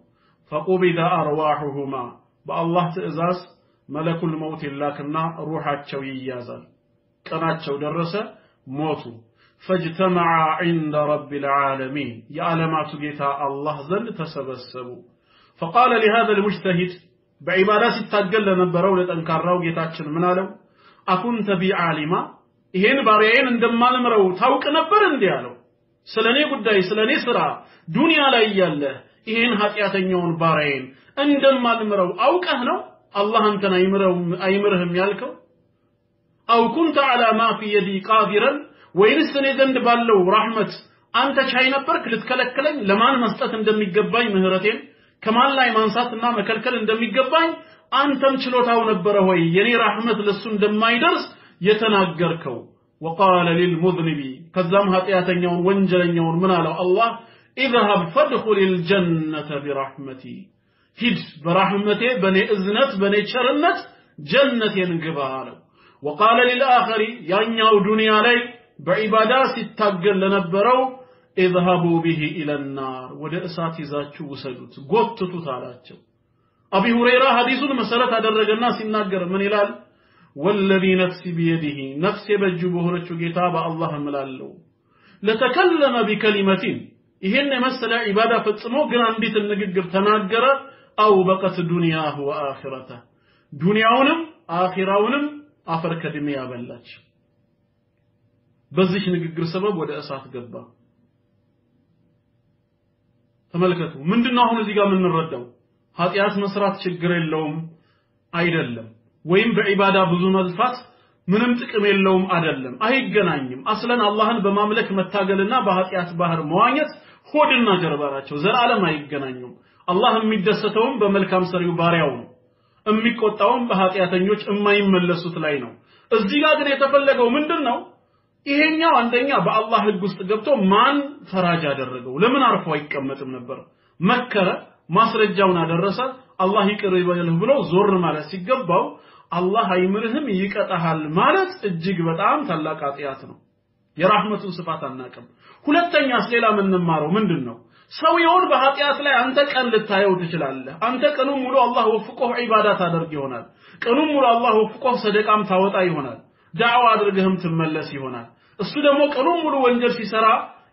فقبض ارواحهما በአላህ ትእዛዝ መለኩል መውት ይላክና ሩሃቸው ይያዛል ቀናቸው ደረሰ ሞቱ فاجتمع عند رب العالمين يا علامات ጌታ አላህ ዘንድ ተሰበሰቡ فقال لهذا المجتهد بعبادات ይታገል ለነበረው ለጠንካራው ጌታችን ምን አለው አኩንተ ቢዓሊማ ይሄን ባሪያዬን እንደማልምረው ታውቅ ነበር እንዴ አለው ስለኔ ጉዳይ ስለኔ ስራ ዱንያ ላይ ያለ ይሄን ኃጢያተኛውን ባሪያዬን እንደማልምረው አውቀህ ነው አላህ አንተን አይምርህም ያልከው አው ኩንተ على ما في يدي قادرا ወይንስ እኔ ዘንድ ባለው ረህመት አንተ ቻይ ነበርክ ልትከለክለኝ ለማን መስጠት እንደሚገባኝ ምህረቴን ከማን ላይ ማንሳትና መከልከል እንደሚገባኝ አንተም ችሎታው ነበር ሆይ የኔ ረህመት ለሱ እንደማይደርስ የተናገርከው وقال للمذنب ከዛም ኃጢያተኛውን ወንጀለኛውን ምን አለው አላህ اذهب فادخل الجنة برحمتي ሂድ በራህመቴ በኔ እዝነት በኔ ቸርነት ጀነቴን ግባ አለው وقال للآخر ያኛው ዱንያ ላይ በዒባዳ ሲታገል ለነበረው اذهبوا به الى النار ወደ እሳት ይዛችሁ ወሰዱት ጎትቱት አላቸው አቢ ሁረይራ ሐዲሱን መሰረት አደረገና ሲናገር ምን ይላል والذي نفسي بيده نفسي በእጁ በሆነችው ጌታ በአላህ እምላለሁ ለተከለመ بكلمة ይሄን የመሰለ ዒባዳ ፈጽሞ ግን አንዲት ንግግር ተናገረ አው በቀት ዱንያሁ ወአኺራተ ዱንያውንም አኺራውንም አፈር ከድሜ ያበላች በዚህ ንግግር ሰበብ ወደ እሳት ገባ ተመልከቱ ምንድነው አሁን እዚህ ጋር የምንረዳው ኃጢያት መስራት ችግር የለውም አይደለም ወይም በዒባዳ ብዙ መልፋት ምንም ጥቅም የለውም አይደለም አይገናኝም አስለን አላህን በማምለክ መታገልና በኃጢያት ባህር መዋኘት ሆድና ጀርባ ናቸው ዘላለም አይገናኙም አላህ የሚደሰተውም በመልካም ሰሪው ባሪያው ነው የሚቆጣውም በኃጢያተኞች የማይመለሱት ላይ ነው እዚህ ጋር ግን የተፈለገው ምንድነው ይሄኛው አንደኛ በአላህ ህግ ውስጥ ገብቶ ማን ፈራጅ አደረገው ለምን አርፎ አይቀመጥም ነበር መከረ ማስረጃውን አደረሰ አላህ ይቅር ይበልህ ብሎ ዞር ማለት ሲገባው አላህ አይምርህም ይቀጣሃል ማለት እጅግ በጣም ታላቅ ኃጢያት ነው የራህመቱን ስፋት አናቀም ሁለተኛስ ሌላ ምንማረው ምንድነው ሰውየውን በኃጢያት ላይ አንተ ቀን ልታየው ትችላለህ አንተ ቀኑን ሙሉ አላህ ወፍቆህ ዒባዳ ታደርግ ይሆናል ቀኑን ሙሉ አላህ ወፍቆህ ሰደቃም ታወጣ ይሆናል ዳዕዋ አድርገህም ትመለስ ይሆናል እሱ ደግሞ ቀኑን ሙሉ ወንጀል ሲሰራ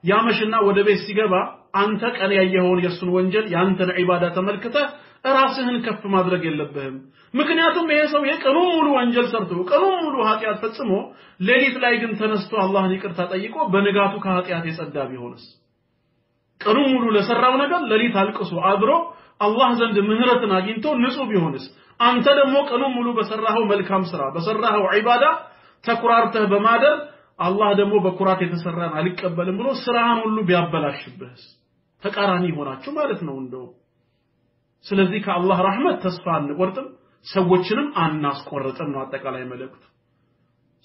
ያመሽና ወደ ቤት ሲገባ አንተ ቀን ያየኸውን የሱን ወንጀል ያንተን ዒባዳ ተመልክተህ ራስህን ከፍ ማድረግ የለብህም ምክንያቱም ይሄ ሰው የቀኑን ሙሉ ወንጀል ሰርቶ ቀኑን ሙሉ ኃጢያት ፈጽሞ ሌሊት ላይ ግን ተነስቶ አላህን ይቅርታ ጠይቆ በንጋቱ ከኃጢያት የጸዳ ቢሆንስ ቀኑን ሙሉ ለሰራው ነገር ሌሊት አልቅሶ አድሮ አላህ ዘንድ ምህረትን አግኝቶ ንጹህ ቢሆንስ አንተ ደግሞ ቀኑን ሙሉ በሰራው መልካም ስራ በሰራው ዒባዳ ተኩራርተህ በማደር አላህ ደግሞ በኩራት የተሰራን አልቀበልም ብሎ ስራህን ሁሉ ቢያበላሽብህስ ተቃራኒ ሆናችሁ ማለት ነው እንደው ስለዚህ ከአላህ ረህመት ተስፋ አንቆርጥም ሰዎችንም አናስቆርጥም ነው አጠቃላይ መልእክቱ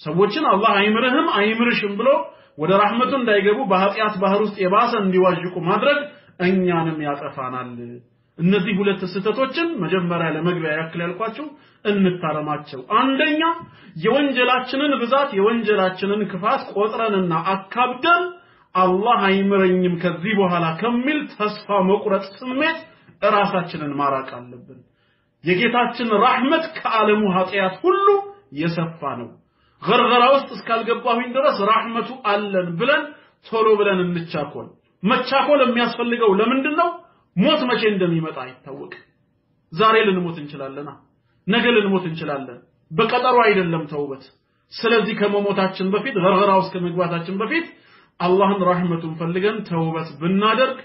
ሰዎችን አላህ አይምርህም አይምርሽም ብሎ ወደ ረህመቱ እንዳይገቡ በኃጢያት ባህር ውስጥ የባሰ እንዲዋዥቁ ማድረግ እኛንም ያጠፋናል እነዚህ ሁለት ስህተቶችን መጀመሪያ ለመግቢያ ያክል ያልኳችሁ እንታረማቸው አንደኛ የወንጀላችንን ብዛት የወንጀላችንን ክፋት ቆጥረንና አካብደን አላህ አይምረኝም ከዚህ በኋላ ከሚል ተስፋ መቁረጥ ስሜት ራሳችንን ማራቅ አለብን የጌታችን ረህመት ከዓለሙ ኃጢያት ሁሉ የሰፋ ነው ገርገራ ውስጥ እስካልገባሁኝ ድረስ ረህመቱ አለን ብለን ቶሎ ብለን እንቻኮል መቻኮል የሚያስፈልገው ለምንድነው ሞት መቼ እንደሚመጣ አይታወቅ ዛሬ ልንሞት እንችላለና ነገ ልንሞት እንችላለን በቀጠሮ አይደለም ተውበት ስለዚህ ከመሞታችን በፊት ገርገራ ውስጥ ከመግባታችን በፊት አላህን ረህመቱን ፈልገን ተውበት ብናደርግ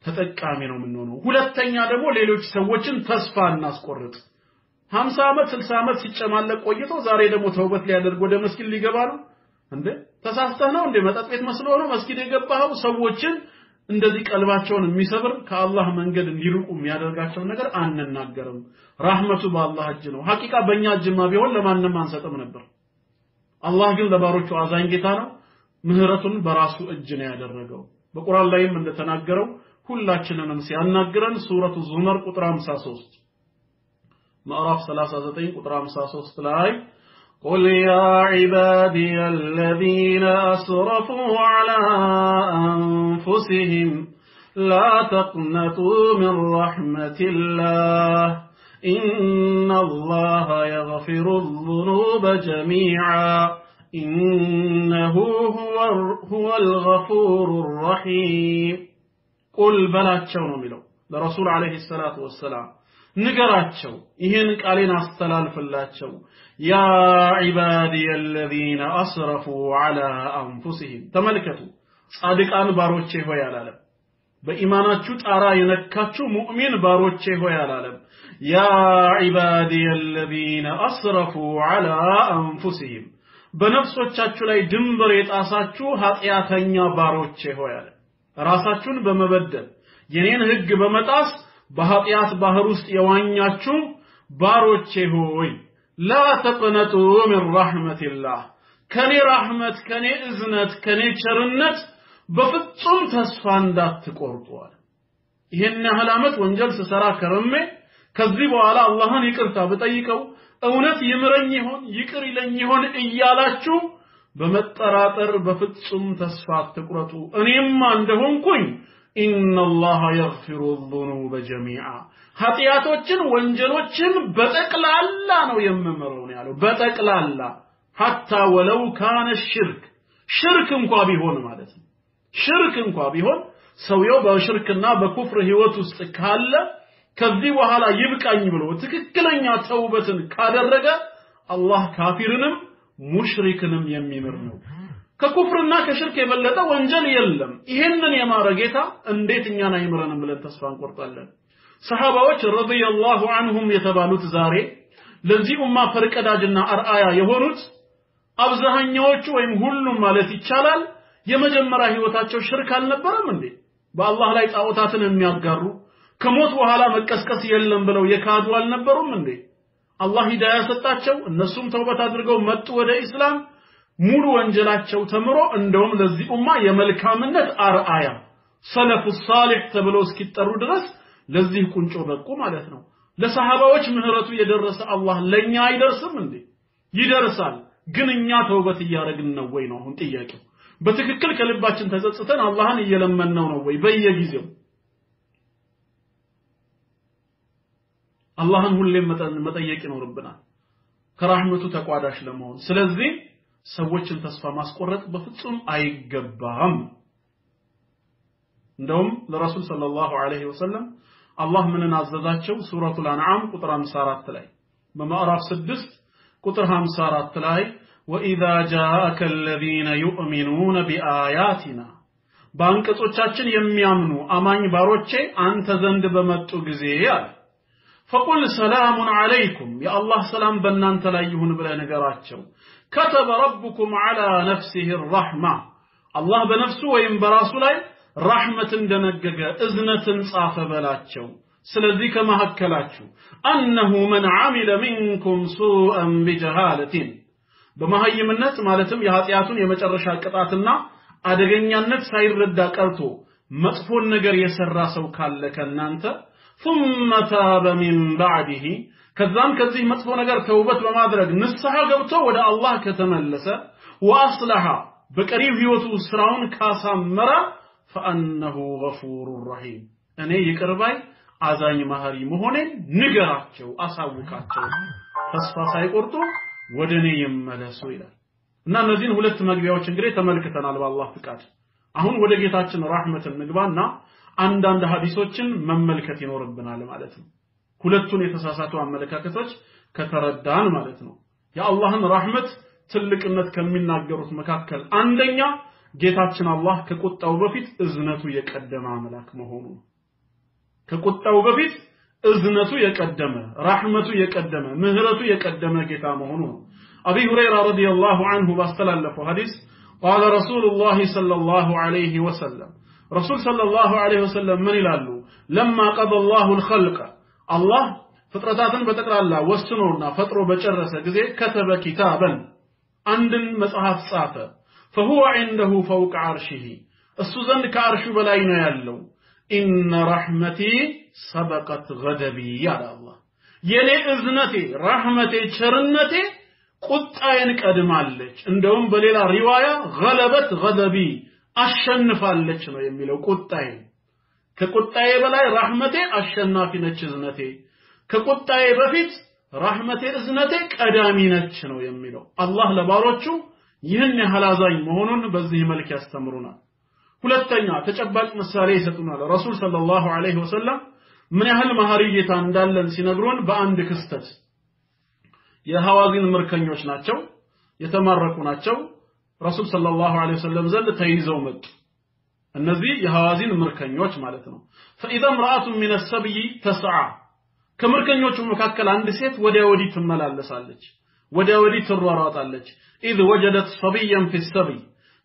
ተጠቃሚ ነው የምንሆነው ሁለተኛ ደግሞ ሌሎች ሰዎችን ተስፋ እናስቆርጥ 50 ዓመት 60 ዓመት ሲጨማለቅ ቆይቶ ዛሬ ደግሞ ተውበት ሊያደርግ ወደ መስጊድ ሊገባ ነው እንዴ ተሳስተህ ነው እንዴ መጣጥ ቤት መስሎ ነው መስጊድ የገባው ሰዎችን እንደዚህ ቀልባቸውን የሚሰብር ከአላህ መንገድ እንዲርቁ የሚያደርጋቸው ነገር አንናገርም ረህመቱ በአላህ እጅ ነው ሐቂቃ በእኛ እጅማ ቢሆን ለማንንም አንሰጥም ነበር አላህ ግን ለባሮቹ አዛኝ ጌታ ነው ምህረቱን በራሱ እጅ ነው ያደረገው በቁርአን ላይም እንደተናገረው ሁላችንንም ሲያናግረን ሱረቱ ዙመር ቁጥር 53 ምዕራፍ 39 ቁጥር 53 ላይ قل يا عبادي الذين أسرفوا على أنفسهم لا تقنطوا من رحمة الله إن الله يغفر الذنوب جميعا إنه هو الغفور الرحيم قل بلاتشو نميلو لرسول عليه الصلاة والسلام ንገራቸው ይሄን ቃሌን አስተላልፍላቸው ያ عبادي الذين اسرفوا على انفسهم ተመልከቱ ጻድቃን ባሮቼ ሆይ አላለም በኢማናችሁ ጣራ የነካችሁ ሙእሚን ባሮቼ ሆይ አላለም ያ عبادي الذين اسرفوا على انفسهم በነፍሶቻችሁ ላይ ድንበር የጣሳችሁ ኃጢያተኛ ባሮቼ ሆይ አለ ራሳችሁን በመበደል የኔን ህግ በመጣስ በኃጢያት ባህር ውስጥ የዋኛችሁ ባሮቼ ሆይ لا تقنطوا من رحمة الله ከኔ ረህመት ከኔ እዝነት ከኔ ቸርነት በፍጹም ተስፋ እንዳትቆርጡዋል ይሄን ያህል አመት ወንጀል ስሰራ ከረሜ ከዚህ በኋላ አላህን ይቅርታ በጠይቀው እውነት ይምረኝ ይሆን ይቅር ይለኝ ይሆን እያላችሁ በመጠራጠር በፍጹም ተስፋ አትቁረጡ እኔማ እንደሆንኩኝ ኢነላህ የግፊሩ الذنوب جميعا ኃጢያቶችን ወንጀሎችን በጠቅላላ ነው የምምረው ነው ያለው በጠቅላላ حتى ولو كان الشرك ሽርክ እንኳን ቢሆን ማለት ነው ሽርክ እንኳን ቢሆን ሰውየው በሽርክና በኩፍር ህይወት ውስጥ ካለ ከዚህ በኋላ ይብቃኝ ብሎ ትክክለኛ ተውበትን ካደረገ አላህ ካፊርንም ሙሽሪክንም የሚምር ነው ከኩፍርና ከሽርክ የበለጠ ወንጀል የለም ይሄንን የማረጌታ እንዴት እኛን አይምረንም ብለን ተስፋ እንቆርጣለን ሰሃባዎች ረዲየላሁ ዐንሁም የተባሉት ዛሬ ለዚህ ኡማ ፈርቀዳጅና አርአያ የሆኑት አብዛኛዎቹ ወይም ሁሉም ማለት ይቻላል የመጀመሪያ ህይወታቸው ሽርክ አልነበረም እንዴ በአላህ ላይ ጣዖታትን የሚያጋሩ ከሞት በኋላ መቀስቀስ የለም ብለው የካዱ አልነበሩም እንዴ አላህ ሂዳያ ሰጣቸው እነሱም ተውበት አድርገው መጡ ወደ እስላም ሙሉ ወንጀላቸው ተምሮ እንደውም ለዚህ ኡማ የመልካምነት አርአያ ሰለፉ ሷሊህ ተብለው እስኪጠሩ ድረስ ለዚህ ቁንጮ በቁ ማለት ነው ለሰሃባዎች ምህረቱ የደረሰ አላህ ለኛ አይደርስም እንዴ ይደርሳል ግን እኛ ተውበት እያደረግን ነው ወይ ነው አሁን ጥያቄው በትክክል ከልባችን ተጸጽተን አላህን እየለመንነው ነው ወይ በየጊዜው አላህን ሁሌም መጠየቅ ይኖርብናል ከራህመቱ ተቋዳሽ ለመሆን ስለዚህ ሰዎችን ተስፋ ማስቆረጥ በፍጹም አይገባም እንደውም ለረሱል ሰለላሁ ዐለይሂ ወሰለም አላህ ምንን አዘዛቸው ሱረቱል አንዓም ቁጥር 54 ላይ በማዕራፍ 6 ቁጥር 54 ላይ وإذا جاءك الذين يؤمنون بآياتنا ባንቀጾቻችን የሚያምኑ አማኝ ባሮቼ አንተ ዘንድ በመጡ ጊዜ ያለ فقل سلام عليكم يا الله سلام በእናንተ ላይ ይሁን ብለህ ነገራቸው كتب ربكم على نفسه الرحمة الله በነፍሱ ወይም በራሱ ላይ ረህመትን ደነገገ እዝነትን ጻፈ በላቸው ስለዚህ ከመሐከላችሁ أنه من عمل منكم سوءا بجهالة በመሐይምነት ማለትም የኃጢያቱን የመጨረሻ ቅጣትና አደገኛነት ሳይረዳ ቀርቶ መጥፎን ነገር የሰራ ሰው ካለ ከናንተ ثم تاب من بعده ከዛም ከዚህ መጥፎ ነገር ተውበት በማድረግ ንስሐ ገብቶ ወደ አላህ ከተመለሰ واصلح በቀሪው ህይወቱ ስራውን ካሳመረ فانه غفور رحيم እኔ ይቅርባይ አዛኝ መሐሪ መሆኔን ንገራቸው አሳውቃቸው ተስፋ ሳይቆርጡ ወደኔ ይመለሱ ይላል እና እነዚህን ሁለት መግቢያዎች እንግዲህ ተመልክተናል በአላህ ፍቃድ አሁን ወደ ጌታችን ረህመትን ንግባና አንዳንድ ሐዲሶችን መመልከት ይኖርብናል ማለት ነው ሁለቱን የተሳሳቱ አመለካከቶች ከተረዳን ማለት ነው የአላህን ረህመት ትልቅነት ከሚናገሩት መካከል አንደኛ ጌታችን አላህ ከቁጣው በፊት እዝነቱ የቀደመ አምላክ መሆኑ ከቁጣው በፊት እዝነቱ የቀደመ ረህመቱ የቀደመ ምህረቱ የቀደመ ጌታ መሆኑ አቢ ሁረይራ ረዲየላሁ ዐንሁ ባስተላለፈው ሐዲስ قال رسول الله صلى الله عليه وسلم رسول صلى الله عليه وسلم من ይላሉ لما قضى الله الخلق الله ፍጥረታትን በተቀላላ ወስኖና ፈጥሮ በጨረሰ ጊዜ كتب كتابا አንድን መጽሐፍ ጻፈ فهو عنده فوق عرشه እሱ ዘንድ ከአርሹ በላይ ነው ያለው إن رحمتي سبقت غضبي يا الله የኔ እዝነቴ ረህመቴ ቸርነቴ ቁጣዬን ቀድማለች እንደውም በሌላ ሪዋያ غلبت غضبي አሸንፋለች ነው የሚለው ቁጣዬ ከቁጣዬ በላይ ረህመቴ አሸናፊ ነች እዝነቴ ከቁጣዬ በፊት ረህመቴ እዝነቴ ቀዳሚ ነች ነው የሚለው አላህ ለባሮቹ ይህን ያህላዛኝ መሆኑን በዚህ መልክ ያስተምሩናል ሁለተኛ ተጨባጭ ምሳሌ ይሰጡናል ረሱል ሰለላሁ ዐለይሂ ወሰለም ምን ያህል መሐሪ ጌታ እንዳለን ሲነግሩን በአንድ ክስተት የሐዋዚን ምርኮኞች ናቸው የተማረኩ ናቸው ረሱል ሰለላሁ ዐለይሂ ወሰለም ዘንድ ተይዘው መጡ እነዚህ የሐዋዚን ምርኮኞች ማለት ነው فاذا امراه من السبي تسعى ከምርኮኞቹ መካከል አንድ ሴት ወዲያ ወዲህ ትመላለሳለች ወዲያ ወዲህ ትሯሯጣለች اذ وجدت صبيا في السبي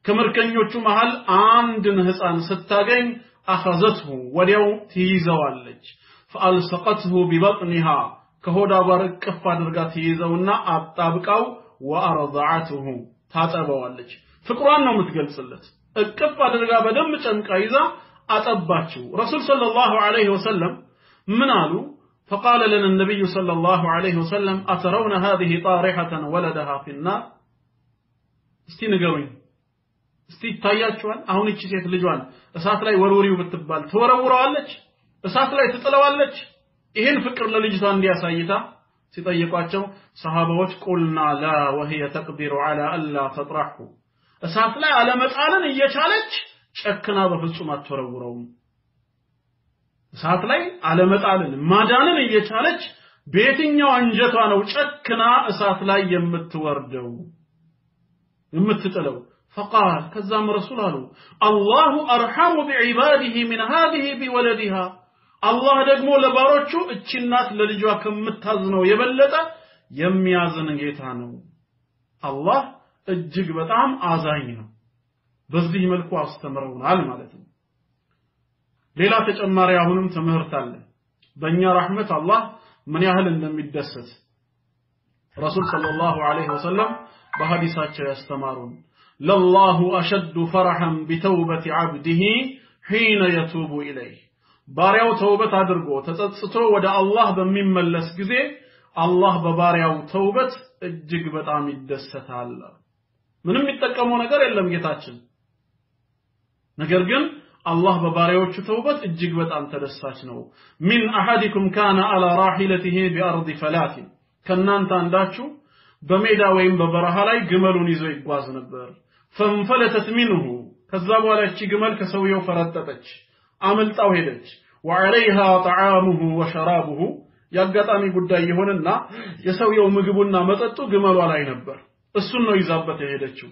ከምርኮኞቹ መሃል አንድን ህፃን ስታገኝ اخذته ወዲያው ትይዘዋለች فالصقته ببطنها ከሆዳ ጋር ቅፍ አድርጋ ትይዘውና አጣብቃው وارضعته ታጠበዋለች ፍቅሯን ነው የምትገልጽለት እቅፍ አድርጋ በደም ጨምቃ ይዛ አጠባችው ረሱል ሰለላሁ ዐለይሂ ወሰለም ምን አሉ فقال لنا النبي صلى الله عليه وسلم أترون هذه طارحة ولدها في النار እስቲ ንገሩኝ እስቲ ታያችኋል አሁን እቺ ሴት ልጇን እሳት ላይ ወርውሪው ብትባል ተወረውራለች እሳት ላይ ትጥለዋለች ይሄን ፍቅር ለልጅቷ እንዲያሳይታ ሲጠይቋቸው ሰሃባዎች ቁልና ላ وهي تقدر على الا تطرحه እሳት ላይ አለመጣልን እየቻለች ጨክና በፍጹም አትወረውረው እሳት ላይ አለመጣልን ማዳንን እየቻለች በየትኛው አንጀቷ ነው ጨክና እሳት ላይ የምትወርደው የምትጥለው فقال كذا رسول الله أرحم بعباده من هذه بولدها الله ደግሞ ለባሮቹ እቺ እናት ለልጇ ከምታዝነው የበለጠ የሚያዝን ጌታ ነው አላህ እጅግ በጣም አዛኝ ነው በዚህ መልኩ አስተምረውናል ማለት ነው ሌላ ተጨማሪ አሁንም ትምህርት አለ በእኛ ረህመት አላህ ምን ያህል እንደሚደሰት ረሱል ሰለላሁ ዐለይሂ ወሰለም በሐዲሳቸው ያስተማሩን لله أشد فرحا بتوبة عبده حين يتوب إليه ባሪያው ተውበት አድርጎ ተጸጽቶ ወደ አላህ በሚመለስ ጊዜ አላህ በባሪያው ተውበት እጅግ በጣም ይደሰታል ምንም የሚጠቀመው ነገር የለም ጌታችን ነገር ግን አላህ በባሪያዎቹ ተውበት እጅግ በጣም ተደሳች ነው من أحدكم كان على راحلته بأرض فلات ከናንተ አንዳችሁ በሜዳ ወይም በበረሃ ላይ ግመሉን ይዞ ይጓዝ ነበር فانفلتت منه ከዛ በኋላ እቺ ግመል ከሰውየው ፈረጠጠች አመልጣው ሄደች وعليها طعامه وشرابه ያጋጣሚ ጉዳይ ይሆንና የሰውየው ምግቡና መጠጡ ግመሏ ላይ ነበር እሱን ነው ይዛበት ሄደችው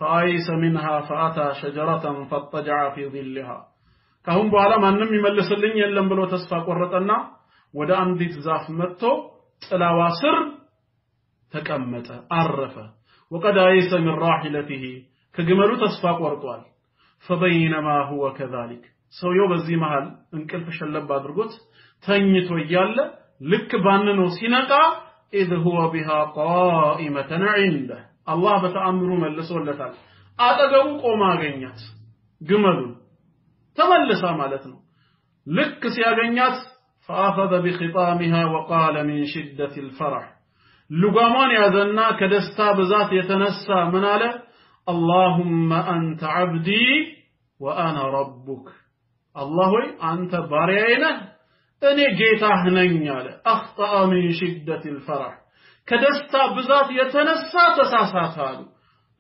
فايس منها فاتى شجره فاضطجع في ظلها ካሁን በኋላ ማንንም ይመልስልኝ የለም ብሎ ተስፋ ቆረጠና ወደ አንዲት ዛፍ መጥቶ ጥላዋ ስር ተቀመጠ አረፈ وقد ايس من راحلته ከግመሉ ተስፋ ቆርጧል فبينما هو كذلك ሰውየው በዚህ መሃል እንቅልፍ ሸለብ አድርጎት ተኝቶ ይያለ ልክ ባንኖ ሲነቃ اذ هو بها قائمه عنده الله በተአምሩ መልሶለታል አጠገቡ ቆማ አገኛት ግመሉን ተመለሳ ማለት ነው ልክ ሲያገኛት فاخذ بخطامها وقال من شده الفرح لغمان ያዘና ከደስታ ብዛት የተነሳ ምን አለ اللهم انت عبدي وانا ربك الله ሆይ አንተ ባሪያዬ ነህ እኔ ጌታህ ነኝ አለ اخطا من شده الفرح ከደስታ ብዛት የተነሳ ተሳሳታሉ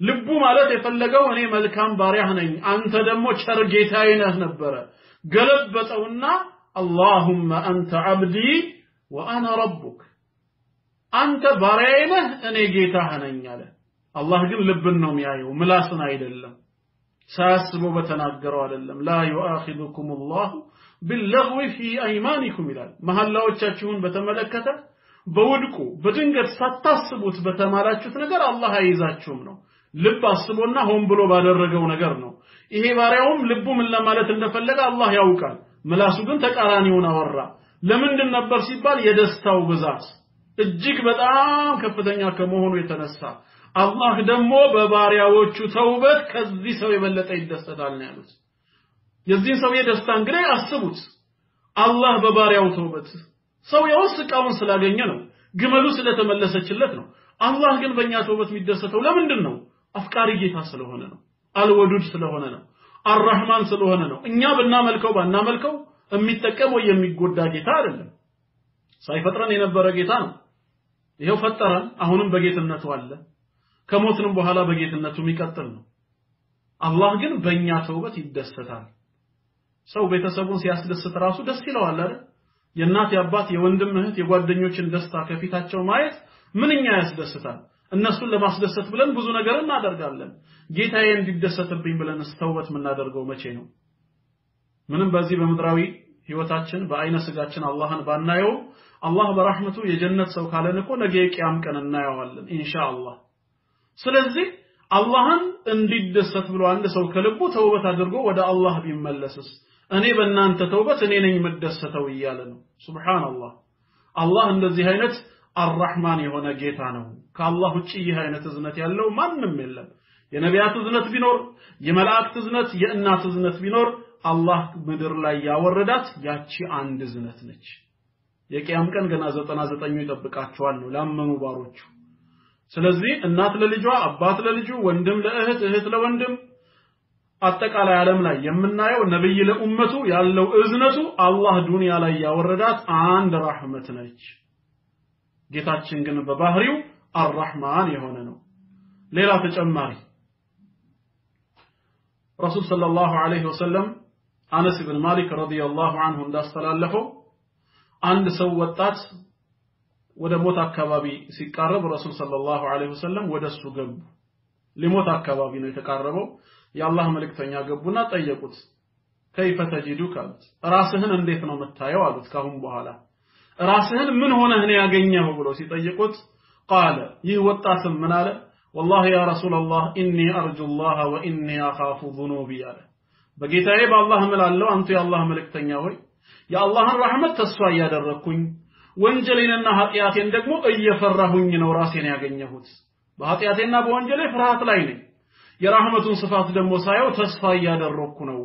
ልቡ ማለት የፈለገው እኔ መልካም ባሪያህ ነኝ አንተ ደግሞ ቸር ጌታዬ ነህ ነበር ገለበጠውና اللهم انت عبدي وانا ربك አንተ ባሪያዬ ነህ እኔ ጌታህ ነኝ አለ አላህ ግን ልብን ነው የሚያየው ምላስን አይደለም ሳያስበው በተናገረው አይደለም لا يؤاخذكم الله باللغو في ايمانكم ይላል መሐላዎቻችሁን በተመለከተ በውድቁ በድንገት ሳታስቡት በተማላችሁት ነገር አላህ አይዛችሁም ነው ልብ አስቦና ሆን ብሎ ባደረገው ነገር ነው ይሄ ባሪያውም ልቡ ምን ለማለት እንደፈለገ አላህ ያውቃል ምላሱ ግን ተቃራኒውን አወራ ለምንድን ነበር ሲባል የደስታው ብዛት እጅግ በጣም ከፍተኛ ከመሆኑ የተነሳ አላህ ደግሞ በባሪያዎቹ ተውበት ከዚህ ሰው የበለጠ ይደሰታል ነው ያሉት የዚህን ሰው የደስታ እንግዲህ አስቡት አላህ በባሪያው ተውበት ሰው የወስቃውን ስላገኘ ነው ግመሉ ስለተመለሰችለት ነው አላህ ግን በእኛ ተውበት የሚደሰተው ለምንድን ነው አፍቃሪ ጌታ ስለሆነ ነው አልወዱድ ስለሆነ ነው አርrahማን ስለሆነ ነው እኛ ብናመልከው ባናመልከው የሚጠቀመው የሚጎዳ ጌታ አይደለም ሳይፈጥረን የነበረ ጌታ ነው ይሄው ፈጠረን አሁንም በጌትነቱ አለ ከሞትንም በኋላ በጌትነቱ የሚቀጥል ነው አላህ ግን በእኛ ተውበት ይደሰታል ሰው ቤተሰቡን ሲያስደስት ራሱ ደስ ይለዋል አይደል የእናት የአባት የወንድም እህት የጓደኞችን ደስታ ከፊታቸው ማየት ምንኛ ያስደስታል እነሱን ለማስደሰት ብለን ብዙ ነገር እናደርጋለን ጌታዬ እንዲደሰትብኝ ብለን ተውበት ምናደርገው መቼ ነው ምንም በዚህ በምድራዊ ህይወታችን በአይነ ስጋችን አላህን ባናየው አላህ በረህመቱ የጀነት ሰው ካለን እኮ ነገ የቂያም ቀን እናየዋለን ኢንሻአላህ ስለዚህ አላህን እንዲደሰት ብሎ አንድ ሰው ከልቡ ተውበት አድርጎ ወደ አላህ ቢመለስስ እኔ በእናንተ ተውበት እኔ ነኝ መደሰተው ይያለ ነው ሱብሃንአላህ አላህ እንደዚህ አይነት አርrahማን የሆነ ጌታ ነው ከአላህ ውጪ ይህ አይነት እዝነት ያለው ማንንም የለም የነቢያት እዝነት ቢኖር የመላእክት እዝነት የእናት እዝነት ቢኖር አላህ ምድር ላይ ያወረዳት ያቺ አንድ እዝነት ነች የቂያም ቀን ገና 99 ይጠብቃቸዋል ነው ላመኑ ባሮቹ ስለዚህ እናት ለልጇ አባት ለልጁ ወንድም ለእህት እህት ለወንድም አጠቃላይ ዓለም ላይ የምናየው ነብይ ለኡመቱ ያለው እዝነቱ አላህ ዱንያ ላይ ያወረዳት አንድ ረህመት ነች ጌታችን ግን በባህሪው አርrahማን የሆነ ነው ሌላ ተጨማሪ ረሱል ሰለላሁ ዐለይሂ ወሰለም አነስ ኢብኑ ማሊክ ረዲየላሁ ዐንሁ እንዳስተላለፈው አንድ ሰው ወጣት ወደ ሞት አካባቢ ሲቃረብ ረሱል ሰለላሁ ዐለይሂ ወሰለም ወደሱ ገቡ ሊሞት አካባቢ ነው የተቃረበው የአላህ መልእክተኛ ገቡና ጠየቁት كيف تجدك ራስህን እንዴት ነው መታየው አሉት ካሁን በኋላ ራስህን ምን ሆነህ ነው ያገኘኸው ብሎ ሲጠይቁት قال ይህ ወጣትም ምን አለ والله يا رسول الله اني ارجو الله واني اخاف ذنوبي አለ በጌታዬ በአላህ እምላለሁ አንተ የአላህ መልእክተኛ ሆይ የአላህን ረህመት ተስፋ ያደረኩኝ ወንጀሌንና ኃጢያቴን ደግሞ እየፈራሁኝ ነው ራሴን ያገኘሁት በኃጢያቴና በወንጀሌ ፍርሃት ላይ ነኝ የራህመቱን ስፋት ደግሞ ሳየው ተስፋ ያደረኩ ነው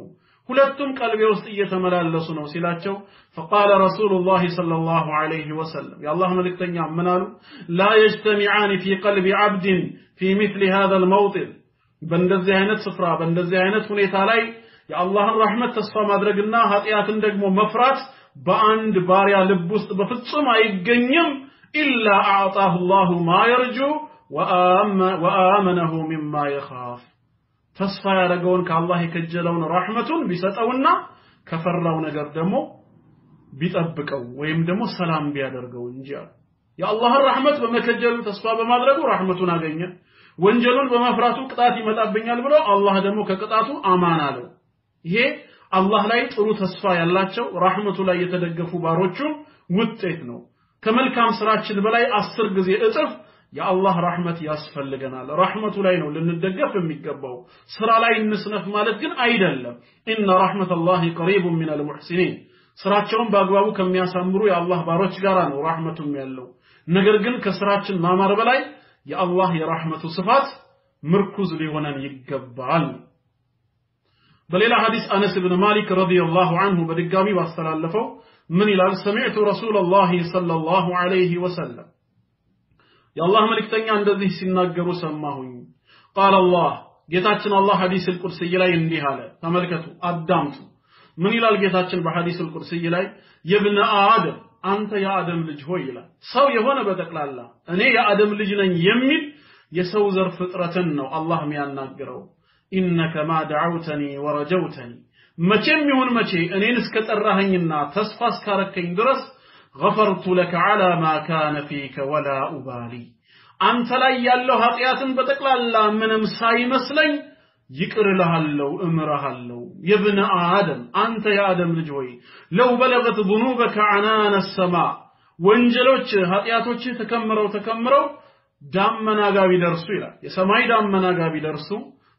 ሁለቱም ቀልቤ ውስጥ እየተመላለሱ ነው ሲላቸው فقال رسول الله صلى الله عليه وسلم يا الله ملكتኛ ምን አሉ لا يجتمعان في قلب عبد في مثل هذا الموطن በእንደዚህ አይነት ስፍራ በእንደዚህ አይነት ሁኔታ ላይ የአላህን ረህመት ተስፋ ማድረግና ኃጢያትን ደግሞ መፍራት በአንድ ባሪያ ልብ ውስጥ በፍጹም አይገኝም إلا أعطاه الله ما يرجو وآمنه مما يخاف ተስፋ ያደረገውን ከአላህ የከጀለውን ረህመቱን ቢሰጠውና ከፈራው ነገር ደግሞ ቢጠብቀው ወይም ደግሞ ሰላም ቢያደርገው እንጂ የአላህን ረህመት በመከጀሉ ተስፋ በማድረጉ ረህመቱን አገኘ ወንጀሉን በመፍራቱ ቅጣት ይመጣብኛል ብሎ አላህ ደግሞ ከቅጣቱ አማን አለው ይሄ አላህ ላይ ጥሩ ተስፋ ያላቸው ረህመቱ ላይ የተደገፉ ባሮቹ ውጤት ነው ከመልካም ስራችን በላይ 10 ጊዜ እጥፍ የአላህ ረህመት ያስፈልገናል ረህመቱ ላይ ነው ልንደገፍ የሚገባው ስራ ላይ እንስነፍ ማለት ግን አይደለም ኢነ ረህመቱላሂ ቀሪቡን ሚነል ሙህሲኒን ስራቸውን በአግባቡ ከሚያሳምሩ የአላህ ባሮች ጋር ነው ረህመቱም ያለው ነገር ግን ከስራችን ማማር በላይ የአላህ የረህመቱ ስፋት ምርኩዝ ሊሆነን ይገባል በሌላ ሐዲስ አነስ ኢብኑ ማሊክ ረዲየላሁ ዐንሁ በድጋሚ ባስተላለፈው ምን ይላል ሰሚዕቱ ረሱላላሂ ሰለላሁ ዐለይሂ ወሰለም የአላህ መልእክተኛ እንደዚህ ሲናገሩ ሰማሁኝ قال الله ጌታችን አላህ ሐዲስ القدسي ላይ እንዲህ አለ ተመልከቱ አዳምጡ ምን ይላል ጌታችን በሐዲስ القدسي ላይ የብነ አደም አንተ የአደም ልጅ ሆይ ይላል ሰው የሆነ በተቅላላ እኔ የአደም ልጅ ነኝ የሚል የሰው ዘር ፍጥረትን ነው አላህ የሚያናግረው ኢነከ ማ ደዓውተኒ ወረጀውተኒ መቼም ይሁን መቼ እኔን እስከጠራኸኝና ተስፋ እስካረከኝ ድረስ غفرت لك على ما كان فيك ولا أبالي أنت لا يالله هطياتن بتقلال منم سايمسلኝ ይቅር ለሃለው እምራሃለው የብነ አደም አንተ የአደም ልጅ ሆይ لو بلغت ذنوبك عنان السماء ወንጀሎች ኃጢያቶች ተከምረው ዳመና ጋር ቢደርሱ ይላል የሰማይ ዳመና ጋር ቢደርሱ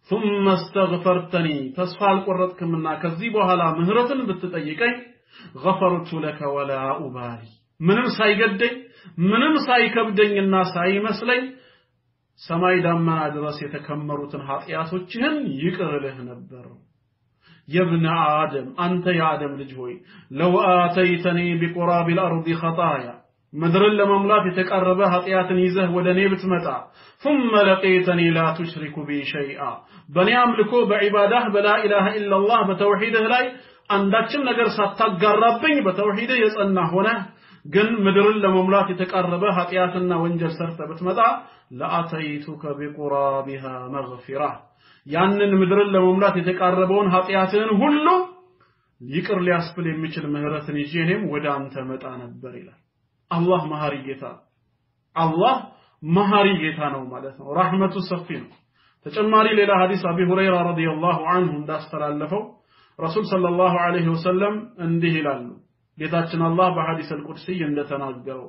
ثم استغفرتني ተስፋ አልቆረጥክምና ከዚህ በኋላ ምህረትን ብትጠይቀኝ غفرت لك ولا أبالي ምንም ሳይገደኝ ምንም ሳይከብደኝና ሳይመስለኝ ሰማይ ዳመና ድረስ የተከመሩትን ኃጢያቶችህን ይቅርልህ ነበር የብነ አደም አንተ የአደም ልጅ ሆይ لو آتيتني بقراب الأرض خطايا ምድርን ለመሙላት የተቀረበ ኃጢያትን ይዘህ ወደኔ ብትመጣ ثم لقيتني لا تشرك بي شيئا በኔ አምልኮ በዒባዳህ በላ ኢላሃ ኢላላህ በተውሂድህ ላይ አንዳችም ነገር ሳታጋራብኝ በተውሂድ የጸና ሆነ ግን ምድርን ለመሙላት የተቀረበ ኃጢያትና ወንጀል ሰርተ ብትመጣ ለአተይቱከ ቢቁራቢሃ መግፊራ ያንን ምድርን ለመሙላት የተቀረበውን ኃጢያትን ሁሉ ይቅር ሊያስብል የሚችል ምህረትን ይዤ እኔም ወደ አንተ መጣ ነበር ይላል አላህ መሐሪ ጌታ አላህ መሐሪ ጌታ ነው ማለት ነው ረህመቱ ሰፊ ነው ተጨማሪ ሌላ ሐዲስ አቢ ሁረይራ ረዲየላሁ ዐንሁ እንዳስተላለፈው ረሱል ሰለላሁ ዐለይሂ ወሰለም እንዲህ ይላሉ ጌታችን አላህ በሐዲስ القدسي እንደተናገረው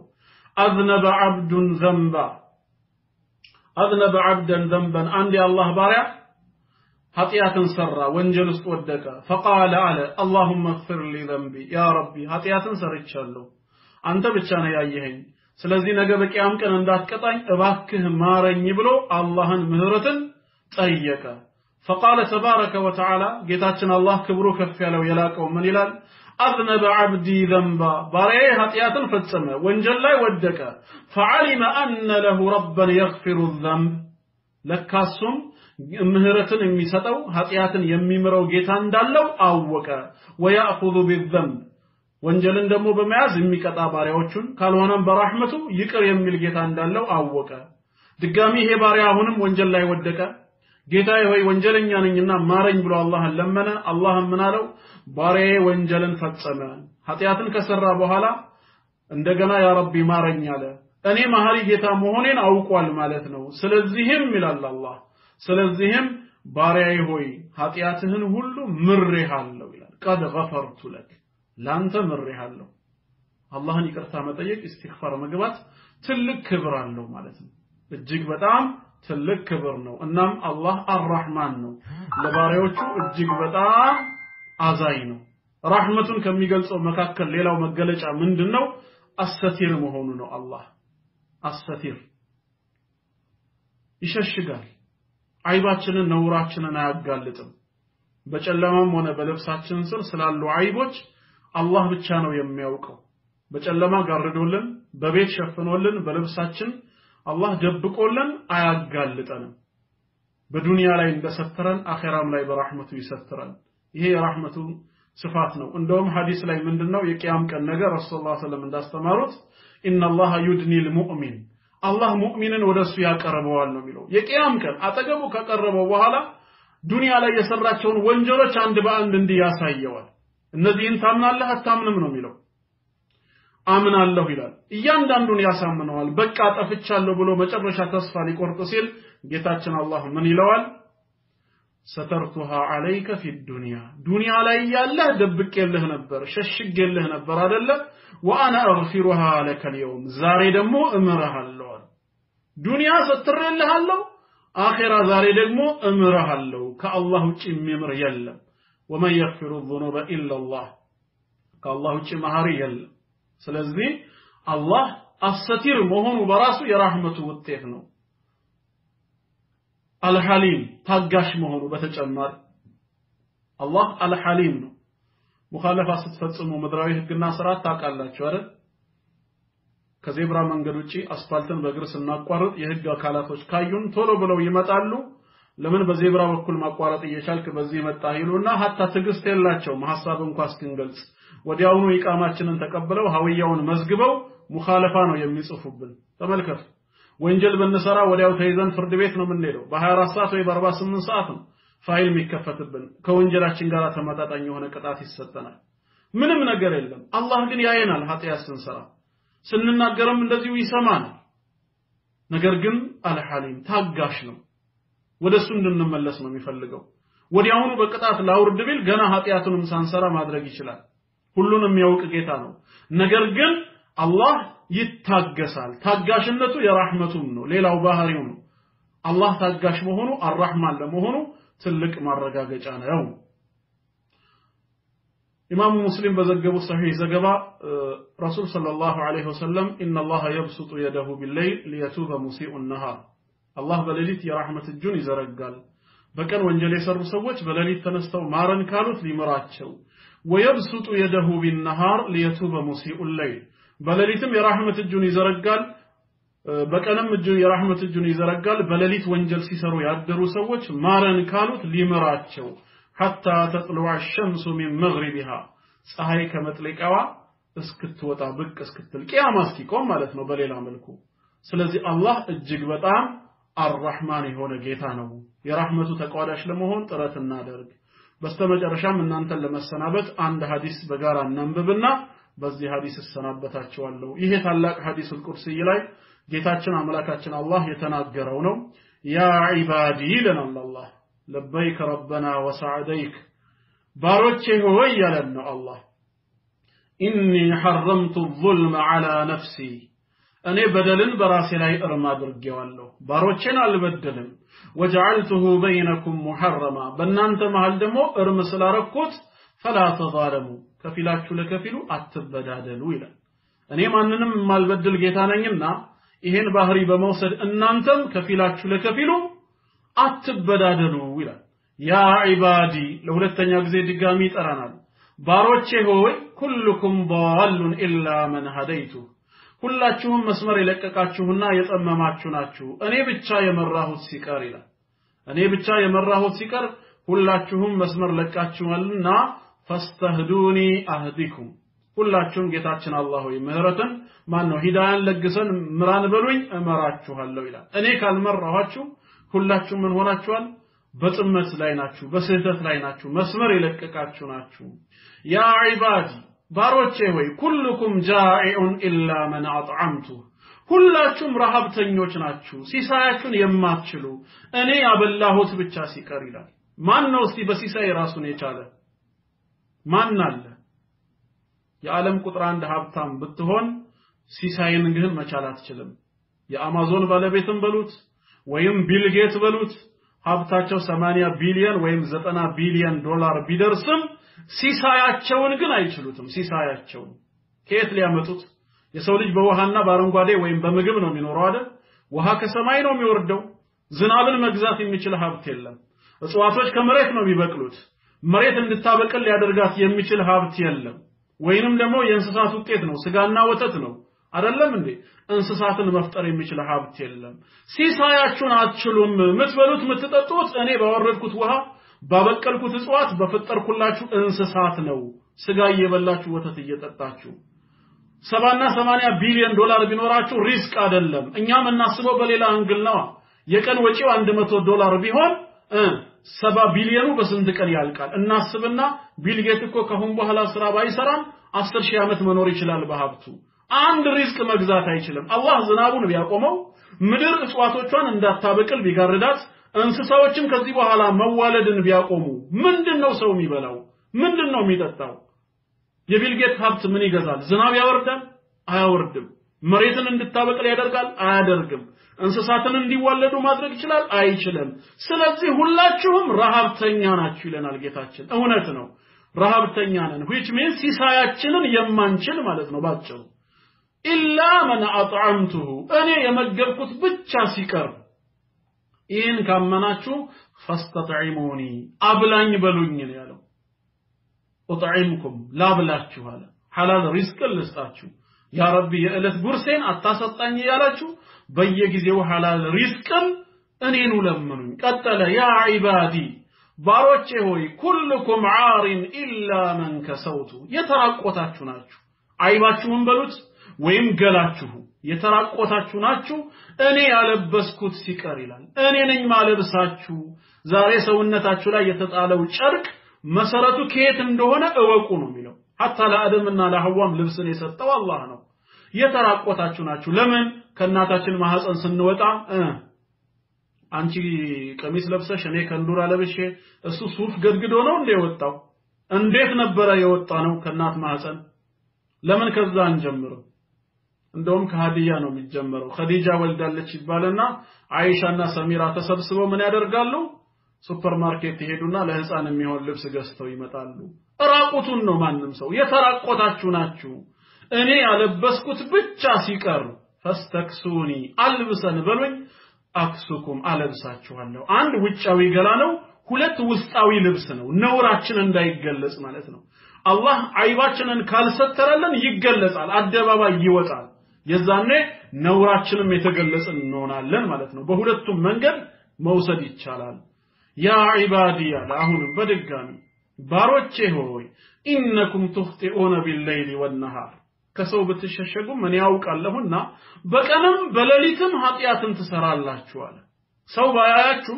አዝነበ عبدا ذنبا አንድ የአላህ ባሪያ ኃጢያትን ሰራ ወንጀል ውስጥ ወደቀ فقال على اللهم اغفر لي ذنبي يا ربي ኃጢያትን ሰርቻለሁ አንተ ብቻ ነህ ያየኸኝ ስለዚህ ነገ በቂያም ቀን እንዳትቀጣኝ እባክህ ማረኝ ብሎ አላህን ምህረትን ጠየቀ فقال تبارك وتعالى ጌታችን አላህ ክብሩ ከፍ ያለው የላቀው ምን ይላል أذنب عبدي ذنبا ባሪያዬ ኃጢአትን ፈጸመ ወንጀል ላይ ወደቀ فعلم أن له ربا يغفر الذنب ለካሱም ምህረትን የሚሰጠው ኃጢአትን የሚምረው ጌታ እንዳለው አወቀ ويأخذ بالذنب ወንጀልን ደግሞ በመያዝ የሚቀጣ ባሪያዎቹን ካልሆነም በራህመቱ ይቅር የሚል ጌታ እንዳለው አወቀ ድጋሚ ይሄ ባሪያ አሁንም ወንጀል ላይ ወደቀ ጌታዬ ሆይ ወንጀለኛ ነኝና ማረኝ ብሎ አላህን ለመነ አላህም ምን አለው ባሪያዬ ወንጀልን ፈጸመ ኃጢአትን ከሰራ በኋላ እንደገና ያ ረቢ ማረኝ አለ እኔ መሐሪ ጌታ መሆኔን አውቋል ማለት ነው ስለዚህም ይላል አላህ ስለዚህም ባሪያዬ ሆይ ኃጢአትህን ሁሉ ምሬሃለሁ ይላል قد غفرت لك ላንተ ምሬሃለሁ አላህን ይቅርታ መጠየቅ ኢስቲግፋር መግባት ትልቅ ክብር አለው ማለት ነው እጅግ በጣም ትልቅ ክብር ነው እናም አላህ አርራህማን ነው ለባሪያዎቹ እጅግ በጣም አዛኝ ነው ረህመቱን ከሚገልጸው መካከል ሌላው መገለጫ ምንድነው አሰቲር መሆኑ ነው አላህ አሰቲር ይሸሽጋል አይባችንን ነውራችንን አያጋልጥም በጨለማም ሆነ በልብሳችን ስር ስላሉ አይቦች አላህ ብቻ ነው የሚያውቀው በጨለማ ጋርዶልን በቤት ሸፍኖልን በልብሳችን አላህ ደብቆልን አያጋልጠንም በዱንያ ላይ እንደሰተረን አኺራም ላይ በረህመቱ ይሰተራል ይሄ የረህመቱ ስፋት ነው እንደውም ሐዲስ ላይ ምንድነው የቂያም ቀን ነገር ረሱላህ ሰለላሁ ዐለይሂ ወሰለም እንዳስተማሩት ኢነላህ ዩድኒል ሙእሚን አላህ ሙእሚንን ወደሱ ያቀርበዋል ነው የሚለው የቂያም ቀን አጠገቡ ከቀረበው በኋላ ዱንያ ላይ የሰራቸውን ወንጀሎች አንድ በአንድ እንዲያሳየዋል እነዚህን ታምናለህ አታምንም ነው የሚለው አምናለሁ ይላል እያንዳንዱን ያሳምነዋል በቃ ጠፍቻለሁ ብሎ መጨረሻ ተስፋ ሊቆርጥ ሲል ጌታችን አላህ ምን ይለዋል سترتها عليك في الدنيا ዱንያ ላይ ያለህ ደብቄልህ ነበር ሸሽጌልህ ነበር አይደለ وانا اغفرها لك اليوم ዛሬ ደግሞ እምርሃለሁ ዱንያ ሰትሬልሃለሁ አኺራ ዛሬ ደግሞ እምርሃለሁ ከአላህ ውጪ የሚምር የለም ومن يغفر الذنوب الا الله ከአላህ ውጪ መሐሪ የለም ስለዚህ አላህ አሰቲር መሆኑ በራሱ የራህመቱ ውጤት ነው አልሐሊም ታጋሽ መሆኑ በተጨማሪ አላህ አልሐሊም ነው ሙኻለፋ ስትፈጽሙ ምድራዊ ህግና ስርዓት ታቃላችሁ አይደል ከዜብራ መንገድ ውጪ አስፋልትን በእግር ስናቋርጥ የህግ አካላቶች ካዩን ቶሎ ብለው ይመጣሉ ለምን በዜብራ በኩል ማቋረጥ እየቻልክ በዚህ መጣ ይሉና hatta ትግስት የላቸው ሐሳብ እንኳን እስክንገልጽ ወዲያውኑ ኢቃማችንን ተቀበለው ሐውያውን መዝግበው ሙኻለፋ ነው የሚጽፉብን ተመልከቱ ወንጀል በእንሰራ ወዲያው ተይዘን ፍርድ ቤት ነው የምንሄደው በ24 ሰዓት ወይ በ48 ሰዓት ነው ፋይል የሚከፈትብን ከወንጀላችን ጋር ተመጣጣኝ የሆነ ቅጣት ይሰጠናል ምንም ነገር የለም አላህ ግን ያየናል ኃጢያት ስንሰራ ስንናገርም እንደዚሁ ይሰማናል ነገር ግን አልሐሊም ታጋሽ ነው ወደሱ እንድንመለስ ነው የሚፈልገው ወዲያውኑ በቅጣት ላውርድ ቢል ገና ኃጢያቱንም ሳንሰራ ማድረግ ይችላል ሁሉንም የሚያውቅ ጌታ ነው ነገር ግን አላህ ይታገሳል ታጋሽነቱ የራህመቱም ነው ሌላው ባህሪው ነው አላህ ታጋሽ መሆኑ አርራህማን ለመሆኑ ትልቅ ማረጋገጫ ነው ኢማሙ ሙስሊም በዘገቡ ሰሂህ ዘገባ ረሱል ሰለላሁ ዐለይሂ ወሰለም ኢነላህ የብሱጡ የደሁ ቢለይል ሊየቱበ ሙሲኡ النهار አላህ በሌሊት የራህመት እጁን ይዘረጋል በቀን ወንጀል የሰሩ ሰዎች በሌሊት ተነስተው ማረን ካሉት ሊምራቸው ويبسط يده بالنهار ليتوب مسيء الليل በሌሊትም የራህመት እጁን ይዘረጋል በቀንም የራህመት እጁን ይዘረጋል በሌሊት ወንጀል ሲሰሩ ያደሩ ሰዎች ማረን ካሉት ሊምራቸው حتى تطلع الشمس من مغربها ፀሐይ ከመጥለቂያዋ እስክትወጣ ብቅ እስክትል ቂያማ እስኪቆም ማለት ነው በሌላ መልኩ ስለዚህ አላህ እጅግ በጣም አርራህማን የሆነ ጌታ ነው የራህመቱ ተቋዳሽ ለመሆን ጥረት እናደርግ በስተመጨረሻም እናንተን ለመሰናበት አንድ ሐዲስ በጋራ እናንብብና በዚህ ሐዲስ እሰናበታችኋለሁ ይሄ ታላቅ ሐዲስ القدسي ላይ ጌታችን አምላካችን አላህ የተናገረው ነው ያ ዒባዲ ለና አላህ لبيك ربنا وسعديك ባሮቼ ሆይ ያለን ነው አላህ إني حرمت الظلم على نفسي እኔ በደልን በራሴ ላይ እርም አድርጌዋለሁ ባሮቼን አልበደልም وجعلته بينكم محرما በእናንተ መሃል ደግሞ እርም ስላረኩት فلا تظالموا ከፊላችሁ ለከፊሉ አትበዳደሉ ይላል እኔ ማንንም ማልበደል ጌታ ነኝና ይሄን ባህሪ በመውሰድ እናንተም ከፊላችሁ ለከፊሉ አትበዳደሉ ይላል ያ ዒባዲ ለሁለተኛ ጊዜ ድጋሚ ይጠራናል ባሮቼ ሆይ ኩልኩም ضالٌ ኢላ መን ሀደይቱ ሁላችሁም መስመር የለቀቃችሁና የጠመማችሁ ናችሁ እኔ ብቻ የመራሁት ሲቀር ይላል እኔ ብቻ የመራሁት ሲቀር ሁላችሁም መስመር ለቃችኋልና ፈስተህዱኒ አህዲኩም ሁላችሁም ጌታችን አላህ ሆይ ምህረትን ማን ነው ሂዳያን ለግሰን ምራን በሉኝ እመራችኋለሁ ይላል እኔ ካልመራኋችሁ ሁላችሁም ምን ሆናችኋል በጥመት ላይ ናችሁ በስህተት ላይ ናችሁ መስመር የለቀቃችሁ ናችሁ ያ ዒባዲ ባሮቼ ሆይ ኩልኩም ጃኢኡን ኢላ መን አጥዓምቱ ሁላችሁም ረሃብተኞች ናችሁ ሲሳያችሁን የማትችሉ እኔ ያበላሁት ብቻ ሲቀር ይላል ማን ነው እስቲ በሲሳይ ራሱን የቻለ ማን አለ የዓለም ቁጥር 1 ሀብታም ብትሆን ሲሳይን ግን መቻል አትችልም የአማዞን ባለቤትም በሉት ወይም ቢል ጌት በሉት ሀብታቸው 80 ቢሊዮን ወይም 90 ቢሊዮን ዶላር ቢደርስም ሲሳያቸውን ግን አይችሉትም ሲሳያቸውን ከየት ሊያመጡት የሰው ልጅ በውሃና በአረንጓዴ ወይም በምግብ ነው የሚኖረው አይደል ውሃ ከሰማይ ነው የሚወርደው ዝናብን መግዛት የሚችል ሀብት የለም እጽዋቶች ከመሬት ነው የሚበቅሉት መሬት እንድታበቅል ሊያደርጋት የሚችል ሀብት የለም ወይንም ደግሞ የእንስሳት ውጤት ነው ስጋና ወተት ነው አይደለም እንዴ እንስሳትን መፍጠር የሚችል ሀብት የለም ሲሳያችሁን አትችሉም ምትበሉት ምትጠጡት እኔ ባወረድኩት ውሃ ባበቀልኩት እጽዋት በፈጠርኩላችሁ እንስሳት ነው ስጋ እየበላችሁ ወተት እየጠጣችሁ 70 ቢሊዮን ዶላር ቢኖራችሁ ሪስክ አይደለም እኛም እናስበው በሌላ አንግል ነው የቀን ወጪው 100 ዶላር ቢሆን 70 ቢሊዮኑ በስንት ቀን ያልቃል እናስብና ቢል ጌት እኮ ከሁን በኋላ ስራ ባይሰራም 10,000 ዓመት መኖር ይችላል በሀብቱ አንድ ሪስክ መግዛት አይችልም አላህ ዝናቡን ቢያቆመው ምድር እጽዋቶቿን እንዳታበቅል ቢጋርዳት እንስሳዎችም ከዚህ በኋላ መዋለድን ቢያቆሙ ምንድነው ሰው የሚበላው ምንድነው የሚጠጣው የቢል ጌት ሀብት ምን ይገዛል ዝናብ ያወርዳል አያወርድም መሬትን እንድታበቅል ያደርጋል አያደርግም እንስሳትን እንዲዋለዱ ማድረግ ይችላል አይችልም ስለዚህ ሁላችሁም ረሃብተኛ ናችሁ ይለናል ጌታችን እውነት ነው ረሃብተኛ ነን which means ሲሳያችንን የማንችል ማለት ነው ባጭሩ ኢላ መን አጥዓምቱሁ እኔ የመገብኩት ብቻ ሲቀር ይህን ካመናችሁ ፈስተጥዒሙኒ አብላኝ በሉኝ ነው ያለው أطعمكم لا بلاችሁ አለ حلال رزق ልስጣችሁ ያ ረቢ የእለት ጉርሴን አታሰጣኝ ያላችሁ በየጊዜው حلال رزقን እኔኑ ለምኑኝ ቀጠለ ያ ዒባዲ ባሮቼ ሆይ ኩልኩም ዓሪን ኢላ መን ከሰውቱ የተራቆታችሁ ናችሁ አይባችሁን በሉት ወይም ገላችሁ የተራቆታችሁ ናችሁ እኔ ያለበስኩት ሲቀር ይላል እኔ ነኝ ማለብሳችሁ ዛሬ ሰውነታችሁ ላይ የተጣለው ጨርቅ መሰረቱ ከየት እንደሆነ እወቁ ነው የሚለው hatta ለአደምና ለሐዋም ልብስን የሰጠው አላህ ነው የተራቆታችሁ ናችሁ ለምን ከናታችን ማህፀን ስንወጣ አንቺ ቀሚስ ለብሰሽ እኔ ከንዱራ ለብሼ እሱ ሱፍ ገድግዶ ነው እንደወጣው እንዴት ነበር የወጣ ነው ከናት ማህፀን ለምን ከዛ እንጀምረው እንደውም ከሃዲያ ነው የሚጀምረው ኸዲጃ ወልዳለች ይባልና አይሻና ሰሚራ ተሰብስበው ምን ያደርጋሉ ሱፐርማርኬት ይሄዱና ለህፃን የሚሆን ልብስ ገዝተው ይመጣሉ ራቁቱን ነው ማንንም ሰው የተራቆታችሁ ናችሁ እኔ ያለበስኩት ብቻ ሲቀር ፈስተክሱኒ አልብሰን በሉኝ አክሱኩም አለብሳችኋለሁ አንድ ውጫዊ ገላ ነው ሁለት ውስጣዊ ልብስ ነው ነውራችን እንዳይገለጽ ማለት ነው አላህ አይባችንን ካልሰተረልን ይገለጻል አደባባይ ይወጣል የዛኔ ነውራችንም የተገለጸ እንሆናለን ማለት ነው በሁለቱም መንገድ መውሰድ ይቻላል ያ ዒባዲ አሁንም በድጋሚ ባሮቼ ሆይ ኢነኩም ትኽጢኡነ ቢልለይሊ ወንነሃር ከሰው ብትሸሸጉ ምን ያውቃለሁና በቀንም በሌሊትም ኃጢያትን ትሰራላችሁ አለ ሰው ባያያችሁ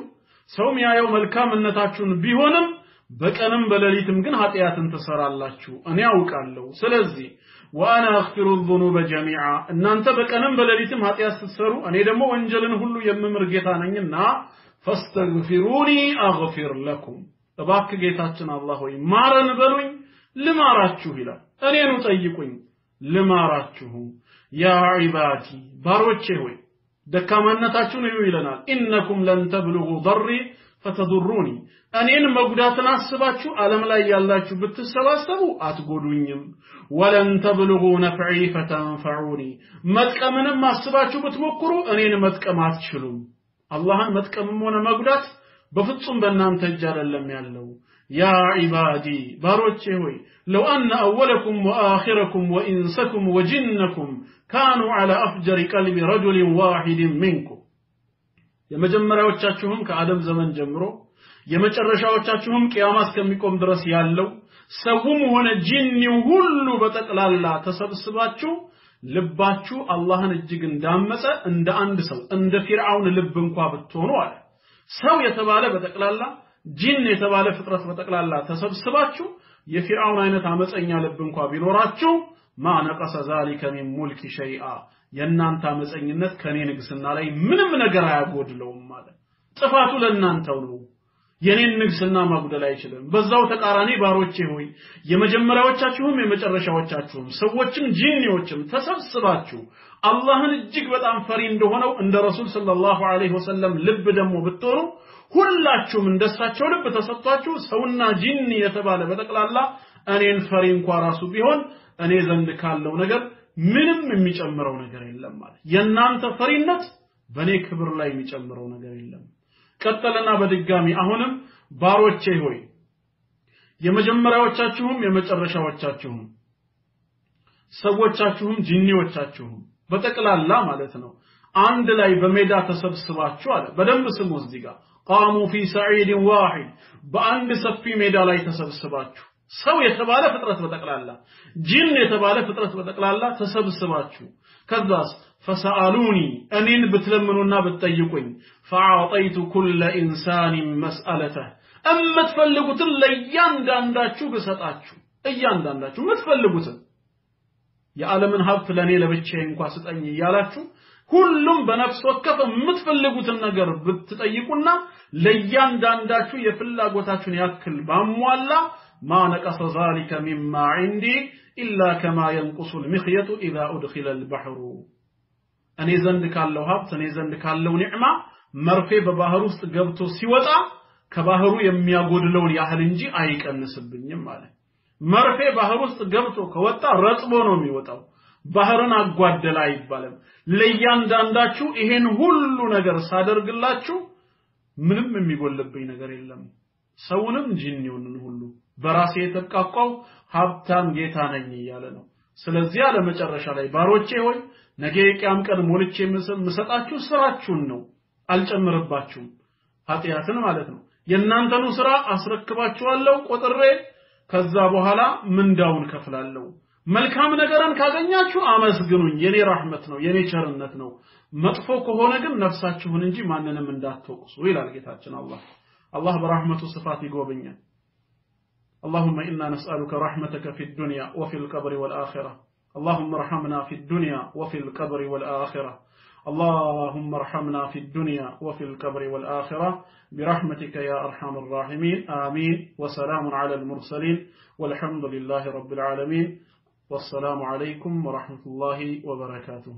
ሰው የሚያየው መልካምነታችሁን ቢሆንም በቀንም በሌሊትም ግን ኃጢያትን ትሰራላችሁ እኔ ያውቃለሁ ስለዚህ ዋና አግፊሩ الذنوب جميعا እናንተ በቀንም በሌሊትም ኃጢያት ስትሰሩ እኔ ደግሞ ወንጀልን ሁሉ የምምር ጌታ ነኝና فاستغفروني اغفر لكم እባክ ጌታችን አላህ ሆይ ማረን በሉኝ ልማራችሁ ይላል እኔኑ ጠይቁኝ ልማራችሁ ያ ዒባዲ ባሮቼ ሆይ ደካማነታችሁን እዩ ይለናል ኢነኩም ለን ተብሉጉ ضري فتضروني እኔን መጉዳትን አስባችሁ ዓለም ላይ ያላችሁ ብትሰባሰቡ አትጎዱኝም ወለን ተብሉጉ ነፍዒ فتنفعوني መጥቀምንም አስባችሁ ብትሞክሩ እኔን መጥቀም አትችሉም አላህን መጥቀምም ሆነ መጉዳት በፍጹም በእናንተ እጅ አይደለም ያለው ያ ዒባዲ ባሮቼ ሆይ ለው አነ አወለኩም ወአኺረኩም ወኢንሰኩም ወጂነኩም ካኑ ዐላ አፍጀሪ ቀልቢ ረጁሊን ዋሂድን ሚንኩም የመጀመሪያዎቻችሁም ከአደም ዘመን ጀምሮ የመጨረሻዎቻችሁም ቂያማ እስከሚቆም ድረስ ያለው ሰውም ሆነ ጂኒው ሁሉ በጠቅላላ ተሰብስባችሁ ልባችሁ አላህን እጅግ እንዳመፀ እንደ አንድ ሰው እንደ ፊርዓውን ልብ እንኳን ብትሆኑ አለ ሰው የተባለ በጠቅላላ ጂን የተባለ ፍጥረት በጠቅላላ ተሰብስባችሁ የፊርዓውን አይነት አመፀኛ ልብ እንኳን ቢኖራችሁ ማ ነቀሰ ذلك من ሙልክ ሸይአ የናንተ አመፀኝነት ከኔ ንግስና ላይ ምንም ነገር አያጎድለውም ማለት ጥፋቱ ለናንተው ነው የኔን ንግስና ማጉደል አይችልም በዛው ተቃራኒ ባሮቼ ሆይ የመጀመሪያዎቻችሁም የመጨረሻዎቻችሁም ሰዎችም ጂኒዎችም ተሰብስባችሁ አላህን እጅግ በጣም ፈሪ እንደሆነው እንደ ረሱል ሰለላሁ ዐለይሂ ወሰለም ልብ ደሞ ብትሆኑ ሁላችሁም እንደሳቸው ልብ ተሰጥቷችሁ ሰውና ጂኒ የተባለ በጠቅላላ እኔን ፈሪ እንኳን ራሱ ቢሆን እኔ ዘንድ ካለው ነገር ምንም የሚጨምረው ነገር የለም ማለት የናንተ ፈሪነት በኔ ክብር ላይ የሚጨምረው ነገር የለም ቀጠለና በድጋሚ አሁንም ባሮቼ ሆይ የመጀመሪያዎቻችሁም የመጨረሻዎቻችሁም ሰዎቻችሁም ጂኒዎቻችሁም በጠቅላላ ማለት ነው አንድ ላይ በሜዳ ተሰብስባችሁ አለ በደንብ ስሙ እዚህ ጋር قاموا في سعيد واحد በአንድ ሰፊ ሜዳ ላይ ተሰብስባችሁ ሰው የተባለ ፍጥረት በጠቅላላ ጂን የተባለ ፍጥረት በጠቅላላ ተሰብስባችሁ ከዛስ فسألوني أنين بتلمنونا بتطيقون فأعطيت كل إنسان مسألته أما تفلقوا تليان دانداتشو بسطاتشو أيان دانداتشو ما تفلقوا يا عالمن هابت لاني لبتشين قاسط أني يالاتشو كلهم بنفس وكفا متفلقوا النجر بتطيقونا ليان دانداتشو يفلقوا تاتشو يأكل باموالا ما نقص ذلك مما عندي إلا كما ينقص المخيط إذا أدخل البحر እኔ ዘንድ ካለው ሀብት እኔ ዘንድ ካለው ኒዕማ መርፌ በባህር ውስጥ ገብቶ ሲወጣ ከባህሩ የሚያጎድለውን ያህል እንጂ አይቀንስብኝም ማለት መርፌ ባህር ውስጥ ገብቶ ከወጣ ረጥቦ ነው የሚወጣው ባህርን አጓደለ አይባልም ለያንዳንዳችሁ ይሄን ሁሉ ነገር ሳደርግላችሁ ምንም የሚጎልብኝ ነገር የለም ሰውንም ጂኒውንም ሁሉ በራሴ የተቃቋው ሀብታም ጌታ ነኝ ይያለ ነው ስለዚህ ያለ መጨረሻ ላይ ባሮቼ ሆይ ነገ የቂያም ቀን ሞልቼ መስጣችሁ ስራችሁን ነው አልጨምርባችሁም ኃጢያትን ማለት ነው የናንተኑ ስራ አስረክባችኋለሁ ቆጥሬ ከዛ በኋላ ምንዳውን ከፍላለሁ መልካም ነገርን ካገኛችሁ አመስግኑኝ የኔ ረህመት ነው የኔ ቸርነት ነው መጥፎ ከሆነ ግን ነፍሳችሁን እንጂ ማንንም እንዳትወቅሱ ይላል ጌታችን አላህ በረህመቱ ስፋት ይጎበኛል اللهم إنا نسألك رحمتك في الدنيا وفي القبر والآخرة اللهم ارحمنا في الدنيا وفي القبر والآخرة اللهم ارحمنا في الدنيا وفي القبر والآخرة برحمتك يا أرحم الراحمين آمين وسلام على المرسلين والحمد لله رب العالمين والسلام عليكم ورحمة الله وبركاته